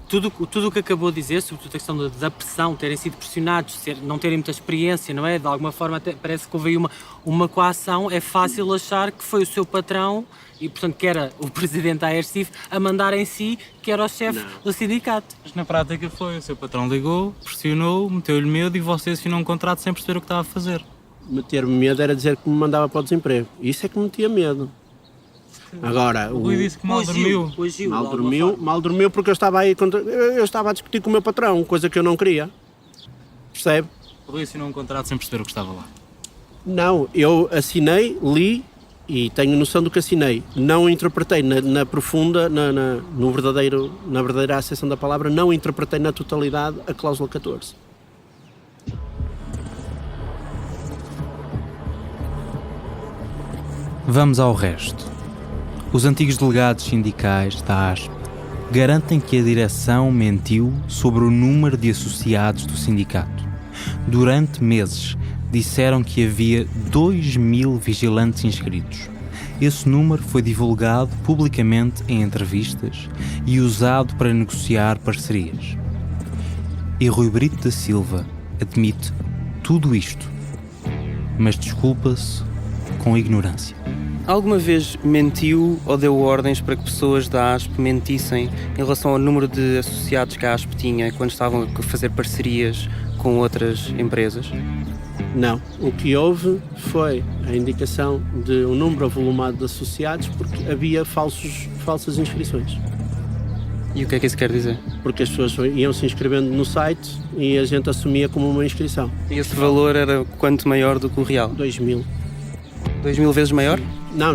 Tudo o que acabou de dizer, sobretudo a questão da pressão, terem sido pressionados, não terem muita experiência, não é? De alguma forma até parece que houve aí uma coação. É fácil achar que foi o seu patrão, e portanto que era o presidente da AESIF, a mandar em si, que era o chefe do sindicato. Mas na prática foi, o seu patrão ligou, pressionou, meteu-lhe medo e você assinou um contrato sem perceber o que estava a fazer. Meter-me medo era dizer que me mandava para o desemprego. Isso é que me metia medo. Agora, o Rui disse que mal dormiu. Mal dormiu porque eu estava a discutir com o meu patrão, coisa que eu não queria. percebe? Por isso não um contrato sem perceber o que estava lá. Não, eu assinei, li e tenho noção do que assinei. Não interpretei na profunda, na verdadeira acessão da palavra, não interpretei na totalidade a cláusula 14. Vamos ao resto. Os antigos delegados sindicais da ASP garantem que a direção mentiu sobre o número de associados do sindicato. Durante meses, disseram que havia 2.000 vigilantes inscritos. Esse número foi divulgado publicamente em entrevistas e usado para negociar parcerias. E Rui Brito da Silva admite tudo isto, mas desculpa-se com ignorância. Alguma vez mentiu ou deu ordens para que pessoas da ASP mentissem em relação ao número de associados que a ASP tinha quando estavam a fazer parcerias com outras empresas? Não. O que houve foi a indicação de um número avolumado de associados porque havia falsas inscrições. E o que é que isso quer dizer? Porque as pessoas iam se inscrevendo no site e a gente assumia como uma inscrição. E esse valor era quanto maior do que o real? 2.000. 2.000 vezes maior? Não.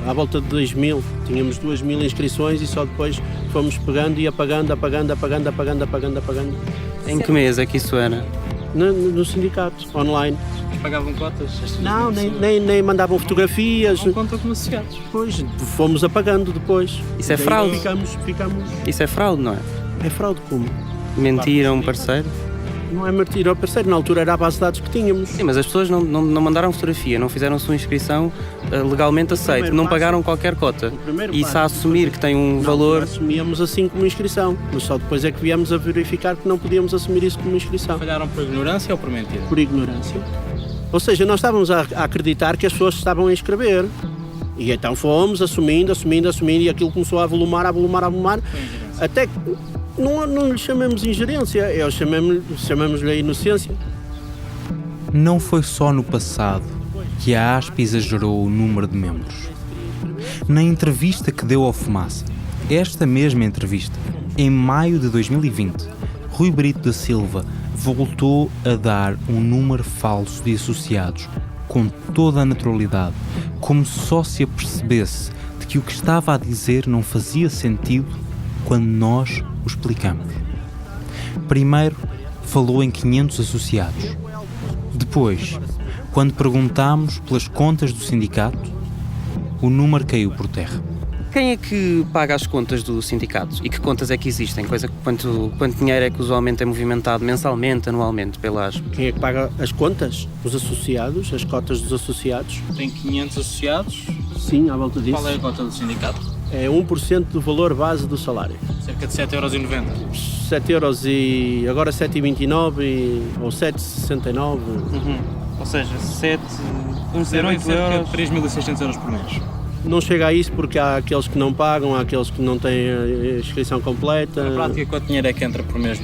À volta de 2.000. Tínhamos 2.000 inscrições e só depois fomos pegando e apagando. Em que mês é que isso era? No sindicato, online. Pagavam cotas? Não, nem mandavam fotografias. Não contam como associados. Pois, fomos apagando depois. Isso é fraude? Ficamos. Isso é fraude, não é? É fraude como? Mentir a um parceiro? Não é mentir ao parceiro, na altura era a base de dados que tínhamos. Sim, mas as pessoas não mandaram fotografia, não fizeram sua inscrição legalmente aceita, não pagaram qualquer cota. E isso a assumir que tem um valor... Assumíamos assim como inscrição, mas só depois é que viemos a verificar que não podíamos assumir isso como inscrição. Falharam por ignorância ou por mentira? Por ignorância. Ou seja, nós estávamos a acreditar que as pessoas estavam a inscrever. E então fomos assumindo, e aquilo começou a avolumar, até que não lhe chamemos ingerência, chamamos-lhe a inocência. Não foi só no passado que a ASP exagerou o número de membros. Na entrevista que deu ao Fumaça, esta mesma entrevista, em maio de 2020, Rui Brito da Silva voltou a dar um número falso de associados com toda a naturalidade, como se só se apercebesse de que o que estava a dizer não fazia sentido quando nós o explicamos. Primeiro, falou em 500 associados. Depois, quando perguntámos pelas contas do sindicato, o número caiu por terra. Quem é que paga as contas do sindicato? E que contas é que existem? Quanto dinheiro é que usualmente é movimentado mensalmente, anualmente pela ASP? Quem é que paga as contas? Os associados, as cotas dos associados. Tem 500 associados? Sim, à volta disso. Qual é a cota do sindicato? É 1% do valor base do salário. Cerca de 7,90€. 7€ e agora 7,29 ou 7,69. Ou seja, 1,08€. Cerca de 3.600€ por mês. Não chega a isso porque há aqueles que não pagam, há aqueles que não têm a inscrição completa. Na prática, quanto dinheiro é que entra por mês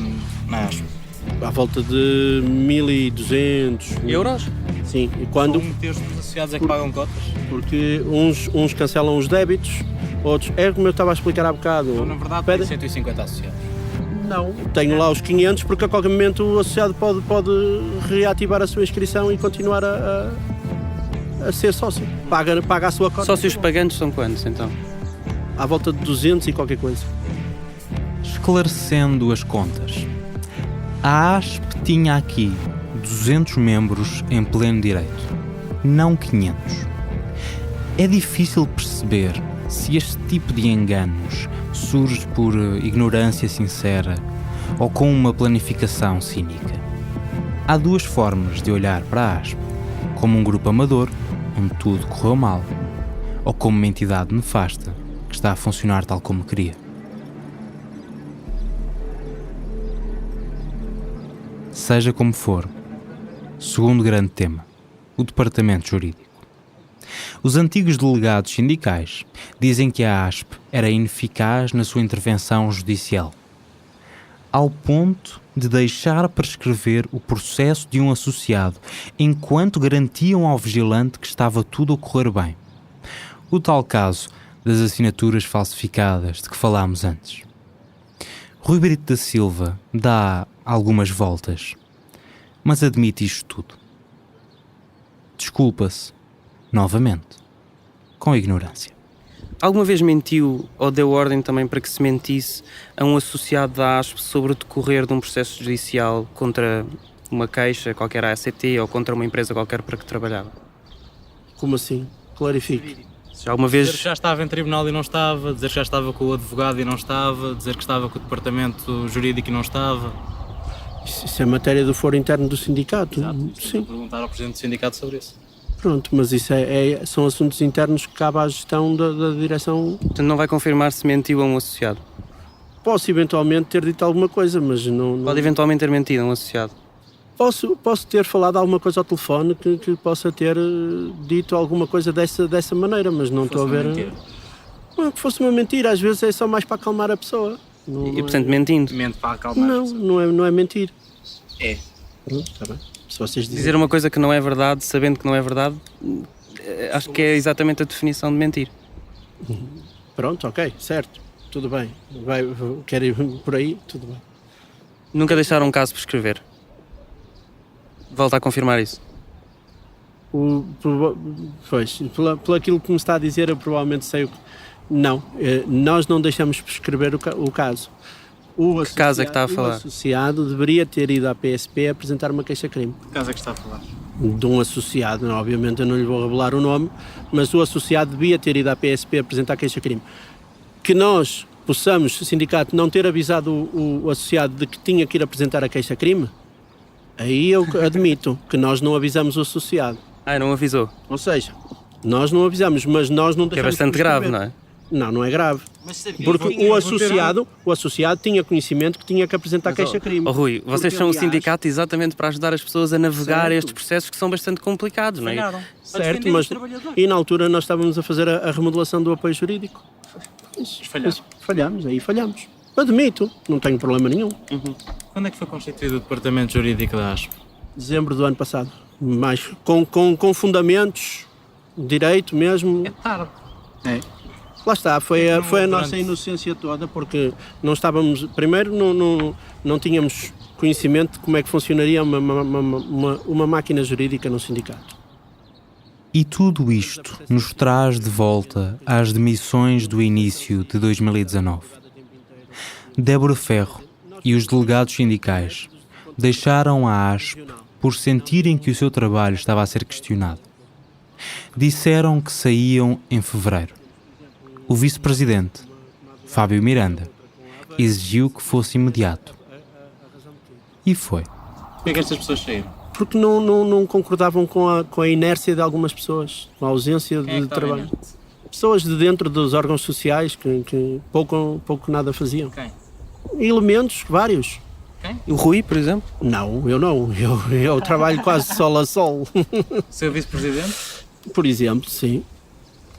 na ASP? À volta de 1.200 euros? Sim. E quando... Só 1/3 dos associados é que pagam cotas? Porque uns cancelam os débitos, outros... É como eu estava a explicar há bocado. Então, na verdade, tem 150 associados. Não, tenho lá os 500 porque a qualquer momento o associado pode reativar a sua inscrição e continuar a ser sócio. Paga a sua cota. Sócios pagantes são quantos, então? À volta de 200 e qualquer coisa. Esclarecendo as contas, a ASP tinha aqui 200 membros em pleno direito, não 500. É difícil perceber se este tipo de enganos surge por ignorância sincera ou com uma planificação cínica. Há duas formas de olhar para a ASP, como um grupo amador, onde tudo correu mal, ou como uma entidade nefasta, que está a funcionar tal como queria. Seja como for, segundo grande tema, o departamento jurídico. Os antigos delegados sindicais dizem que a ASP era ineficaz na sua intervenção judicial, ao ponto de deixar prescrever o processo de um associado enquanto garantiam ao vigilante que estava tudo a correr bem. O tal caso das assinaturas falsificadas de que falámos antes. Rui Brito da Silva dá algumas voltas, mas admite isto tudo. Desculpa-se, novamente, com ignorância. Alguma vez mentiu ou deu ordem também para que se mentisse a um associado da ASP sobre o decorrer de um processo judicial contra uma queixa, qualquer ACT, ou contra uma empresa qualquer para que trabalhava? Como assim? Clarifique. Já alguma vez... Dizer que já estava em tribunal e não estava, dizer que já estava com o advogado e não estava, dizer que estava com o departamento jurídico e não estava. Isso é matéria do foro interno do sindicato. Exato. Sim. Perguntar ao presidente do sindicato sobre isso. Pronto, mas isso são assuntos internos que cabe à gestão da direção. Portanto, não vai confirmar se mentiu a um associado? Posso eventualmente ter dito alguma coisa, mas não... Pode eventualmente ter mentido a um associado? Posso ter falado alguma coisa ao telefone que possa ter dito alguma coisa dessa maneira, mas não estou a ver... Não, que fosse uma mentira, às vezes é só mais para acalmar a pessoa. E portanto, mentindo? Mente para acalmar a pessoa. Não é mentir. É. Pronto, está bem. Se vocês dizer uma coisa que não é verdade, sabendo que não é verdade, acho que é exatamente a definição de mentir. Pronto, ok, certo, tudo bem. Quer ir por aí, tudo bem. Nunca deixaram um caso por escrever? Volta a confirmar isso. Pois, pelo aquilo que me está a dizer, eu provavelmente sei o que... Não, nós não deixamos prescrever o caso. Que caso é que está a falar? O associado deveria ter ido à PSP apresentar uma queixa-crime. Que caso é que está a falar? De um associado, obviamente eu não lhe vou revelar o nome, mas o associado devia ter ido à PSP apresentar queixa-crime. Que nós possamos, o sindicato, não ter avisado o associado de que tinha que ir apresentar a queixa-crime, aí eu admito que nós não avisamos o associado. Não avisou? Ou seja, nós não avisamos, mas nós não deixamos... Que é bastante grave, não é? Não é grave. Porque o associado tinha conhecimento que tinha que apresentar queixa-crime. Rui, vocês são um sindicato exatamente para ajudar as pessoas a navegar estes processos que são bastante complicados, não é? Certo, mas e na altura nós estávamos a fazer a remodelação do apoio jurídico. Falhámos. Admito, não tenho problema nenhum. Quando é que foi constituído o departamento jurídico da ASP? Dezembro do ano passado. Mas com fundamentos, direito mesmo. É tarde. Lá está, foi a nossa inocência toda, porque não estávamos... Primeiro, não tínhamos conhecimento de como é que funcionaria uma máquina jurídica no sindicato. E tudo isto nos traz de volta às demissões do início de 2019. Débora Ferro e os delegados sindicais deixaram a ASP por sentirem que o seu trabalho estava a ser questionado. Disseram que saíam em fevereiro. O vice-presidente, Fábio Miranda, exigiu que fosse imediato. E foi. Por que estas pessoas saíram? Porque não concordavam com a inércia de algumas pessoas, com a ausência de trabalho. Pessoas de dentro dos órgãos sociais que pouco nada faziam. Quem? Elementos, vários. Quem? O Rui, por exemplo? Não, eu não. Eu trabalho quase sol a sol. Seu vice-presidente? Por exemplo, sim.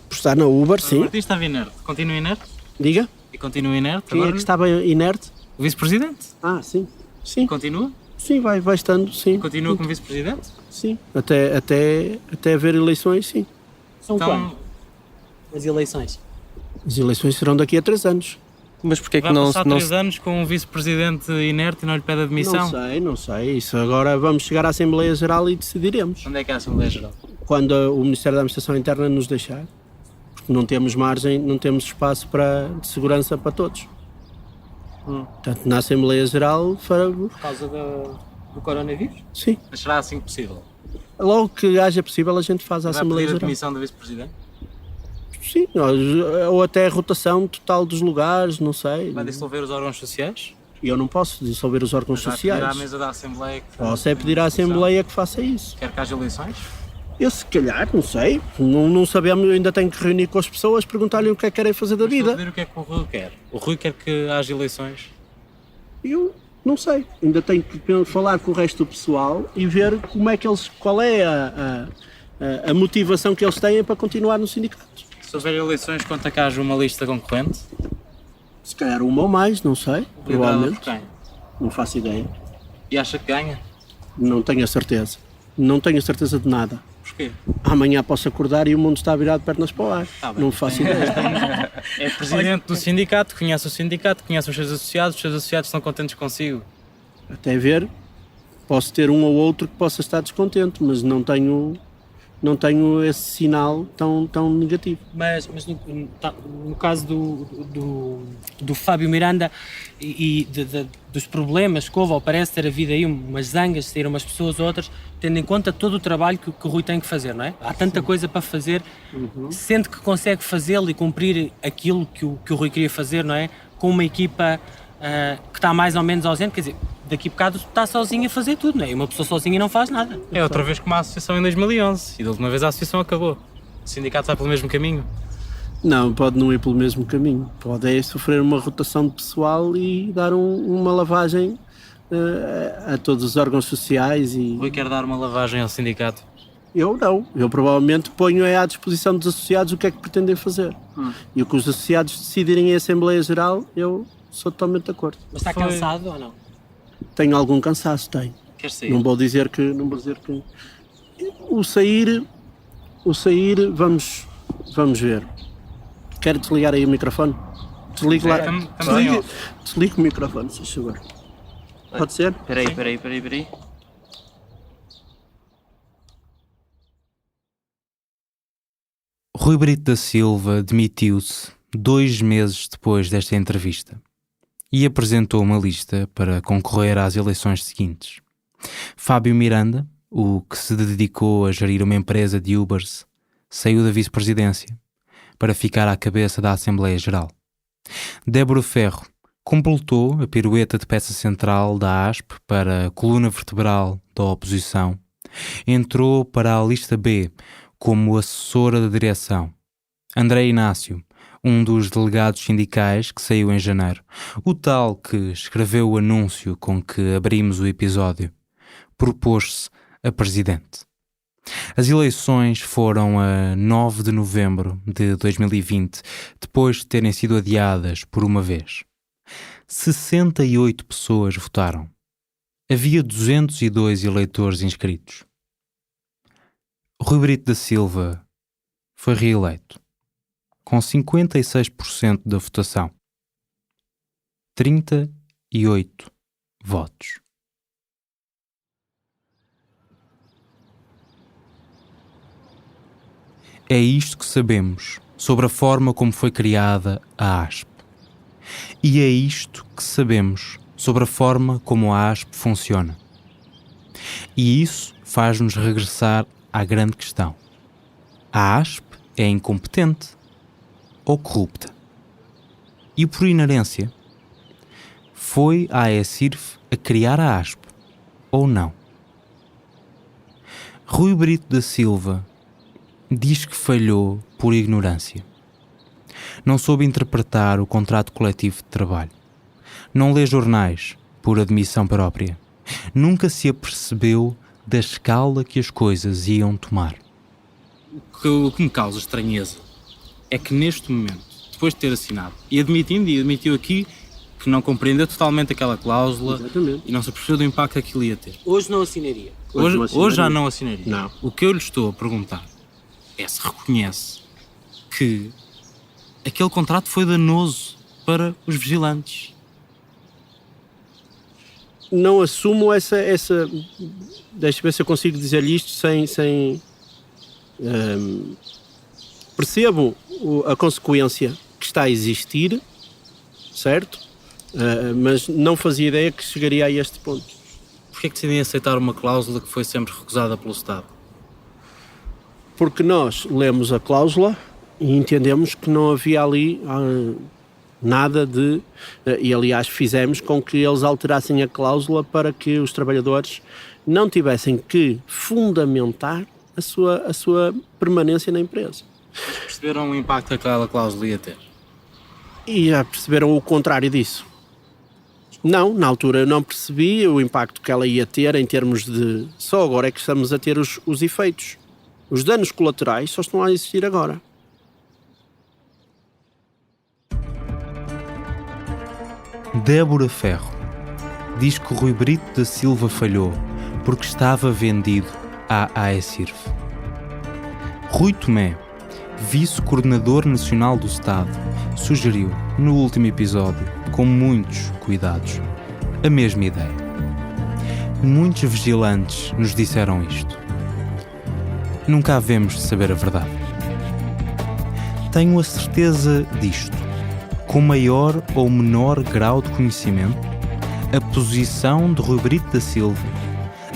Por estar na Uber, sim. O Martins estava inerte. Continua inerte? Diga? E continua inerte? Quem é que estava inerte? O vice-presidente? Sim. Sim. Continua? Sim, vai estando, sim. Continua como vice-presidente? Sim. Até haver eleições, sim. São quando? As eleições? As eleições serão daqui a 3 anos. Mas porquê que não... Vai passar 3 anos com um vice-presidente inerte e não lhe pede admissão? Não sei. Isso agora vamos chegar à Assembleia Geral e decidiremos. Onde é que é a Assembleia Geral? Quando o Ministério da Administração Interna nos deixar. Porque não temos margem, não temos espaço de segurança para todos. Portanto, na Assembleia Geral... Por causa do coronavírus? Sim. Mas será assim possível? Logo que haja possível, a gente faz a Assembleia Geral. Vai pedir a admissão do vice-presidente? Sim, ou até a rotação total dos lugares, não sei. Vai dissolver os órgãos sociais? Eu não posso dissolver os órgãos sociais. Vai pedir à mesa da Assembleia que... Posso pedir à Assembleia que faça isso. Quer que haja eleições? Eu se calhar, não sei. Não sabemos, eu ainda tenho que reunir com as pessoas, perguntar-lhe o que é que querem fazer da vida. Estou a pedir o que é que o Rui quer. O Rui quer que haja eleições? Eu não sei. Ainda tenho que falar com o resto do pessoal e ver qual é a motivação que eles têm para continuar no sindicato. Se houver eleições, conta que haja uma lista concorrente? Se calhar uma ou mais, não sei. Provavelmente. Por quem? Não faço ideia. E acha que ganha? Não tenho a certeza. Não tenho a certeza de nada. Porquê? Amanhã posso acordar e o mundo está virado de pernas para o ar. Não faço ideia. É presidente do sindicato, conhece o sindicato, conhece os seus associados estão contentes consigo. Até ver Posso ter um ou outro que possa estar descontente, mas não tenho esse sinal tão negativo. Mas no caso do Fábio Miranda e dos problemas que houve, ou parece ter havido aí umas zangas, saíram umas pessoas ou outras, tendo em conta todo o trabalho que o Rui tem que fazer, não é? Há tanta coisa para fazer, sente que consegue fazê-lo e cumprir aquilo que o Rui queria fazer, não é? Com uma equipa que está mais ou menos ausente, quer dizer, daqui a bocado está sozinho a fazer tudo, não é? E uma pessoa sozinha não faz nada. É outra vez como a associação em 2011, e da última vez a associação acabou. O sindicato vai pelo mesmo caminho? Não, pode não ir pelo mesmo caminho. Pode sofrer uma rotação de pessoal e dar uma lavagem a todos os órgãos sociais. O Rui quer dar uma lavagem ao sindicato? Eu não. Eu provavelmente ponho à disposição dos associados o que é que pretendem fazer. E o que os associados decidirem em Assembleia Geral, eu sou totalmente de acordo. Mas está cansado ou não? Tenho algum cansaço, tenho. Quer sair? Não vou dizer que... O sair, vamos ver. Quero desligar aí o microfone? Desligue lá. Desligue o microfone, se favor. Pode ser? Espera aí. Rui Brito da Silva demitiu-se 2 meses depois desta entrevista e apresentou uma lista para concorrer às eleições seguintes. Fábio Miranda, o que se dedicou a gerir uma empresa de Ubers, saiu da vice-presidência para ficar à cabeça da Assembleia Geral. Débora Ferro completou a pirueta de peça central da ASP para a coluna vertebral da oposição. Entrou para a lista B como assessora da direção. André Inácio, um dos delegados sindicais que saiu em janeiro, o tal que escreveu o anúncio com que abrimos o episódio, propôs-se a presidente. As eleições foram a 9 de novembro de 2020, depois de terem sido adiadas por uma vez. 68 pessoas votaram. Havia 202 eleitores inscritos. Rui Brito da Silva foi reeleito, com 56% da votação. 38 votos. É isto que sabemos sobre a forma como foi criada a ASP. E é isto que sabemos sobre a forma como a ASP funciona. E isso faz-nos regressar à grande questão. A ASP é incompetente ou corrupta? E por inerência, foi a AECIRF a criar a ASP ou não? Rui Brito da Silva diz que falhou por ignorância. Não soube interpretar o contrato coletivo de trabalho. Não lê jornais por admissão própria. Nunca se apercebeu da escala que as coisas iam tomar. O que me causa estranheza é que neste momento, depois de ter assinado, e admitiu aqui que não compreendeu totalmente aquela cláusula. Exatamente. E não se apercebeu do impacto que aquilo ia ter. Hoje não assinaria? Hoje já não assinaria. Não. O que eu lhe estou a perguntar é se reconhece que aquele contrato foi danoso para os vigilantes. Não assumo essa deixa-me ver se eu consigo dizer-lhe isto sem percebo a consequência que está a existir, certo? Mas não fazia ideia que chegaria a este ponto. Porquê é que decidem aceitar uma cláusula que foi sempre recusada pelo Estado? Porque nós lemos a cláusula e entendemos que não havia ali nada de... E aliás fizemos com que eles alterassem a cláusula para que os trabalhadores não tivessem que fundamentar a sua permanência na empresa. Perceberam o impacto que aquela cláusula ia ter? E já perceberam o contrário disso? Não, na altura eu não percebi o impacto que ela ia ter em termos de... Só agora é que estamos a ter os efeitos. Os danos colaterais só estão a existir agora. Débora Ferro diz que Rui Brito da Silva falhou porque estava vendido à AECIRF. Rui Tomé, vice-coordenador nacional do Estado, sugeriu, no último episódio, com muitos cuidados, a mesma ideia. muitos vigilantes nos disseram isto. Nunca havemos de saber a verdade. Tenho a certeza disto. Com maior ou menor grau de conhecimento, a posição de Rui Brito da Silva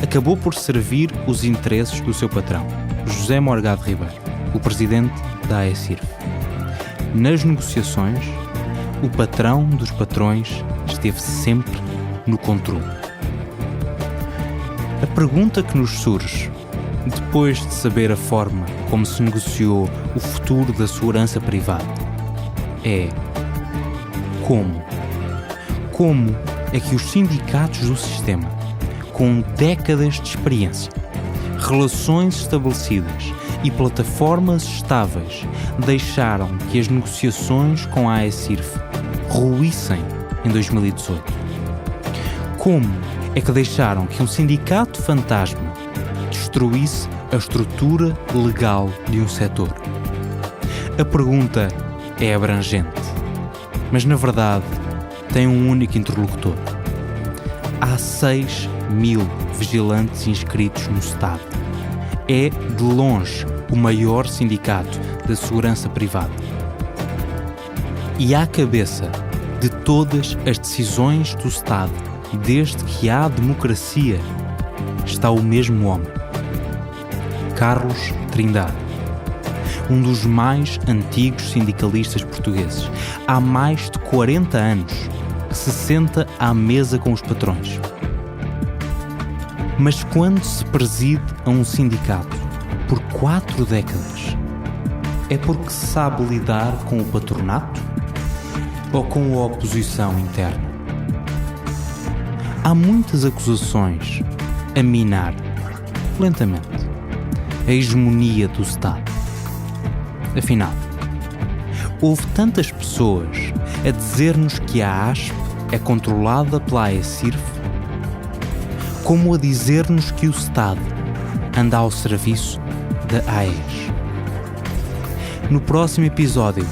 acabou por servir os interesses do seu patrão, José Morgado Ribeiro, o presidente da AECIRF. Nas negociações, o patrão dos patrões esteve sempre no controle. A pergunta que nos surge, depois de saber a forma como se negociou o futuro da segurança privada, é: como? Como é que os sindicatos do sistema, com décadas de experiência, relações estabelecidas e plataformas estáveis, deixaram que as negociações com a AECIRF ruíssem em 2018? Como é que deixaram que um sindicato fantasma destruísse a estrutura legal de um setor? A pergunta é abrangente, mas na verdade tem um único interlocutor. Há 6.000 vigilantes inscritos no Estado. É, de longe, o maior sindicato da segurança privada. E à cabeça de todas as decisões do Estado, desde que há democracia, está o mesmo homem, Carlos Trindade, um dos mais antigos sindicalistas portugueses. Há mais de 40 anos que se senta à mesa com os patrões. Mas quando se preside a um sindicato por 4 décadas, é porque se sabe lidar com o patronato ou com a oposição interna? Há muitas acusações a minar, lentamente, a hegemonia do Estado. Afinal, houve tantas pessoas a dizer-nos que a ASP é controlada pela AECIRF, como a dizer-nos que o Estado anda ao serviço da AES. No próximo episódio,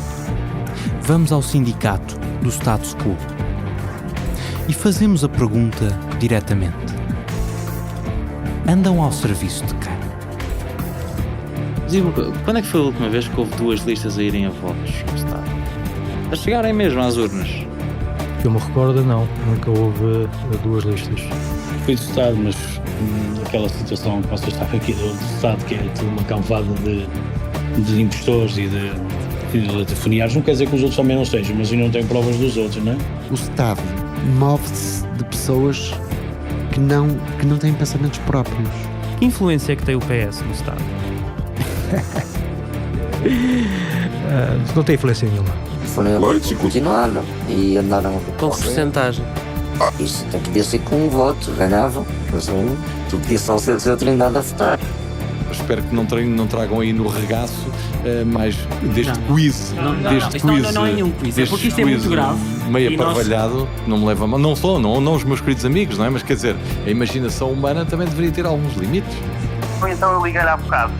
vamos ao sindicato do status quo e fazemos a pergunta diretamente: andam ao serviço de quem? Diz-me, quando é que foi a última vez que houve 2 listas a irem a votos no Estado? A chegarem mesmo às urnas? Que eu me recordo, não. Nunca houve 2 listas. Fui do Estado, mas aquela situação que vocês estavam aqui do Estado, que é tudo uma campada de impostores e de latifuniários, não quer dizer que os outros também não sejam, mas eu não tenho provas dos outros, não é? O Estado move-se de pessoas que não têm pensamentos próprios. Que influência é que tem o PS no Estado? Não tem influência nenhuma. Foram eleitos e continuaram e andaram com porcentagem. Isso podia ser com um voto, ganhavam, mas tu podia só ser Trindade a votar. Espero que não tragam aí no regaço mais deste quiz. Não é nenhum quiz, é porque isto é muito grave. Meio aparvalhado, não me leva a mal. Não os meus queridos amigos, não é? Mas quer dizer, a imaginação humana também deveria ter alguns limites. Então eu liguei-lhe há bocado.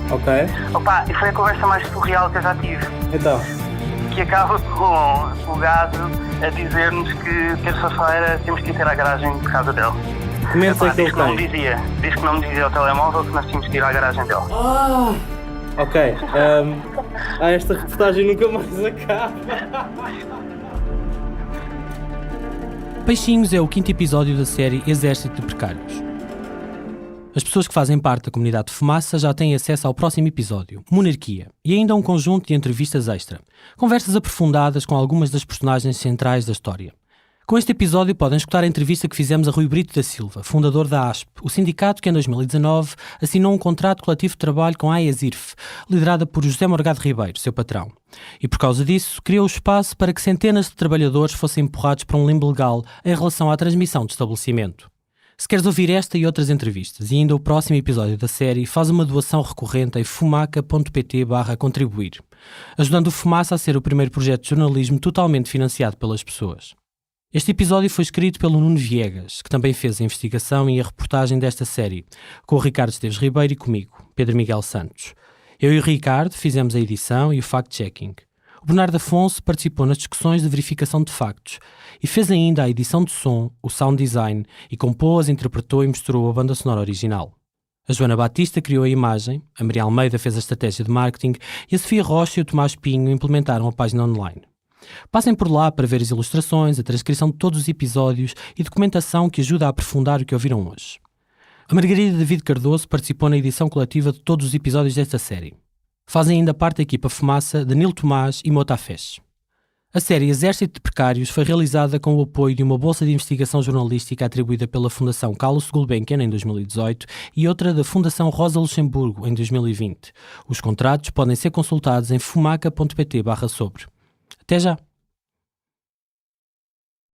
Ok. Opa, e foi a conversa mais surreal que eu já tive. Então? Que acaba com o gajo a dizer-nos que terça-feira temos que ir ter à garagem de casa dele. Que medo é que ele tem? Diz que não me dizia ao telemóvel que nós tínhamos que ir à garagem dele. Ok. Esta reportagem nunca mais acaba. Peixinhos é o 5º episódio da série Exército de Precários. As pessoas que fazem parte da comunidade de Fumaça já têm acesso ao próximo episódio, Monarquia, e ainda um conjunto de entrevistas extra, conversas aprofundadas com algumas das personagens centrais da história. Com este episódio podem escutar a entrevista que fizemos a Rui Brito da Silva, fundador da ASP, o sindicato que em 2019 assinou um contrato coletivo de trabalho com a AECIRF, liderada por José Morgado Ribeiro, seu patrão. E por causa disso, criou espaço para que centenas de trabalhadores fossem empurrados para um limbo legal em relação à transmissão de estabelecimento. Se queres ouvir esta e outras entrevistas e ainda o próximo episódio da série, faz uma doação recorrente em fumaca.pt/contribuir, ajudando o Fumaça a ser o primeiro projeto de jornalismo totalmente financiado pelas pessoas. Este episódio foi escrito pelo Nuno Viegas, que também fez a investigação e a reportagem desta série, com o Ricardo Esteves Ribeiro e comigo, Pedro Miguel Santos. Eu e o Ricardo fizemos a edição e o fact-checking. O Bernardo Afonso participou nas discussões de verificação de factos e fez ainda a edição de som, o sound design, e compôs, interpretou e misturou a banda sonora original. A Joana Batista criou a imagem, a Maria Almeida fez a estratégia de marketing e a Sofia Rocha e o Tomás Pinho implementaram a página online. Passem por lá para ver as ilustrações, a transcrição de todos os episódios e documentação que ajuda a aprofundar o que ouviram hoje. A Margarida David Cardoso participou na edição coletiva de todos os episódios desta série. Fazem ainda parte da equipa Fumaça, Danilo Tomás e Mota Fez. A série Exército de Precários foi realizada com o apoio de uma bolsa de investigação jornalística atribuída pela Fundação Carlos Gulbenkian em 2018 e outra da Fundação Rosa Luxemburgo em 2020. Os contratos podem ser consultados em fumaca.pt/sobre. Até já!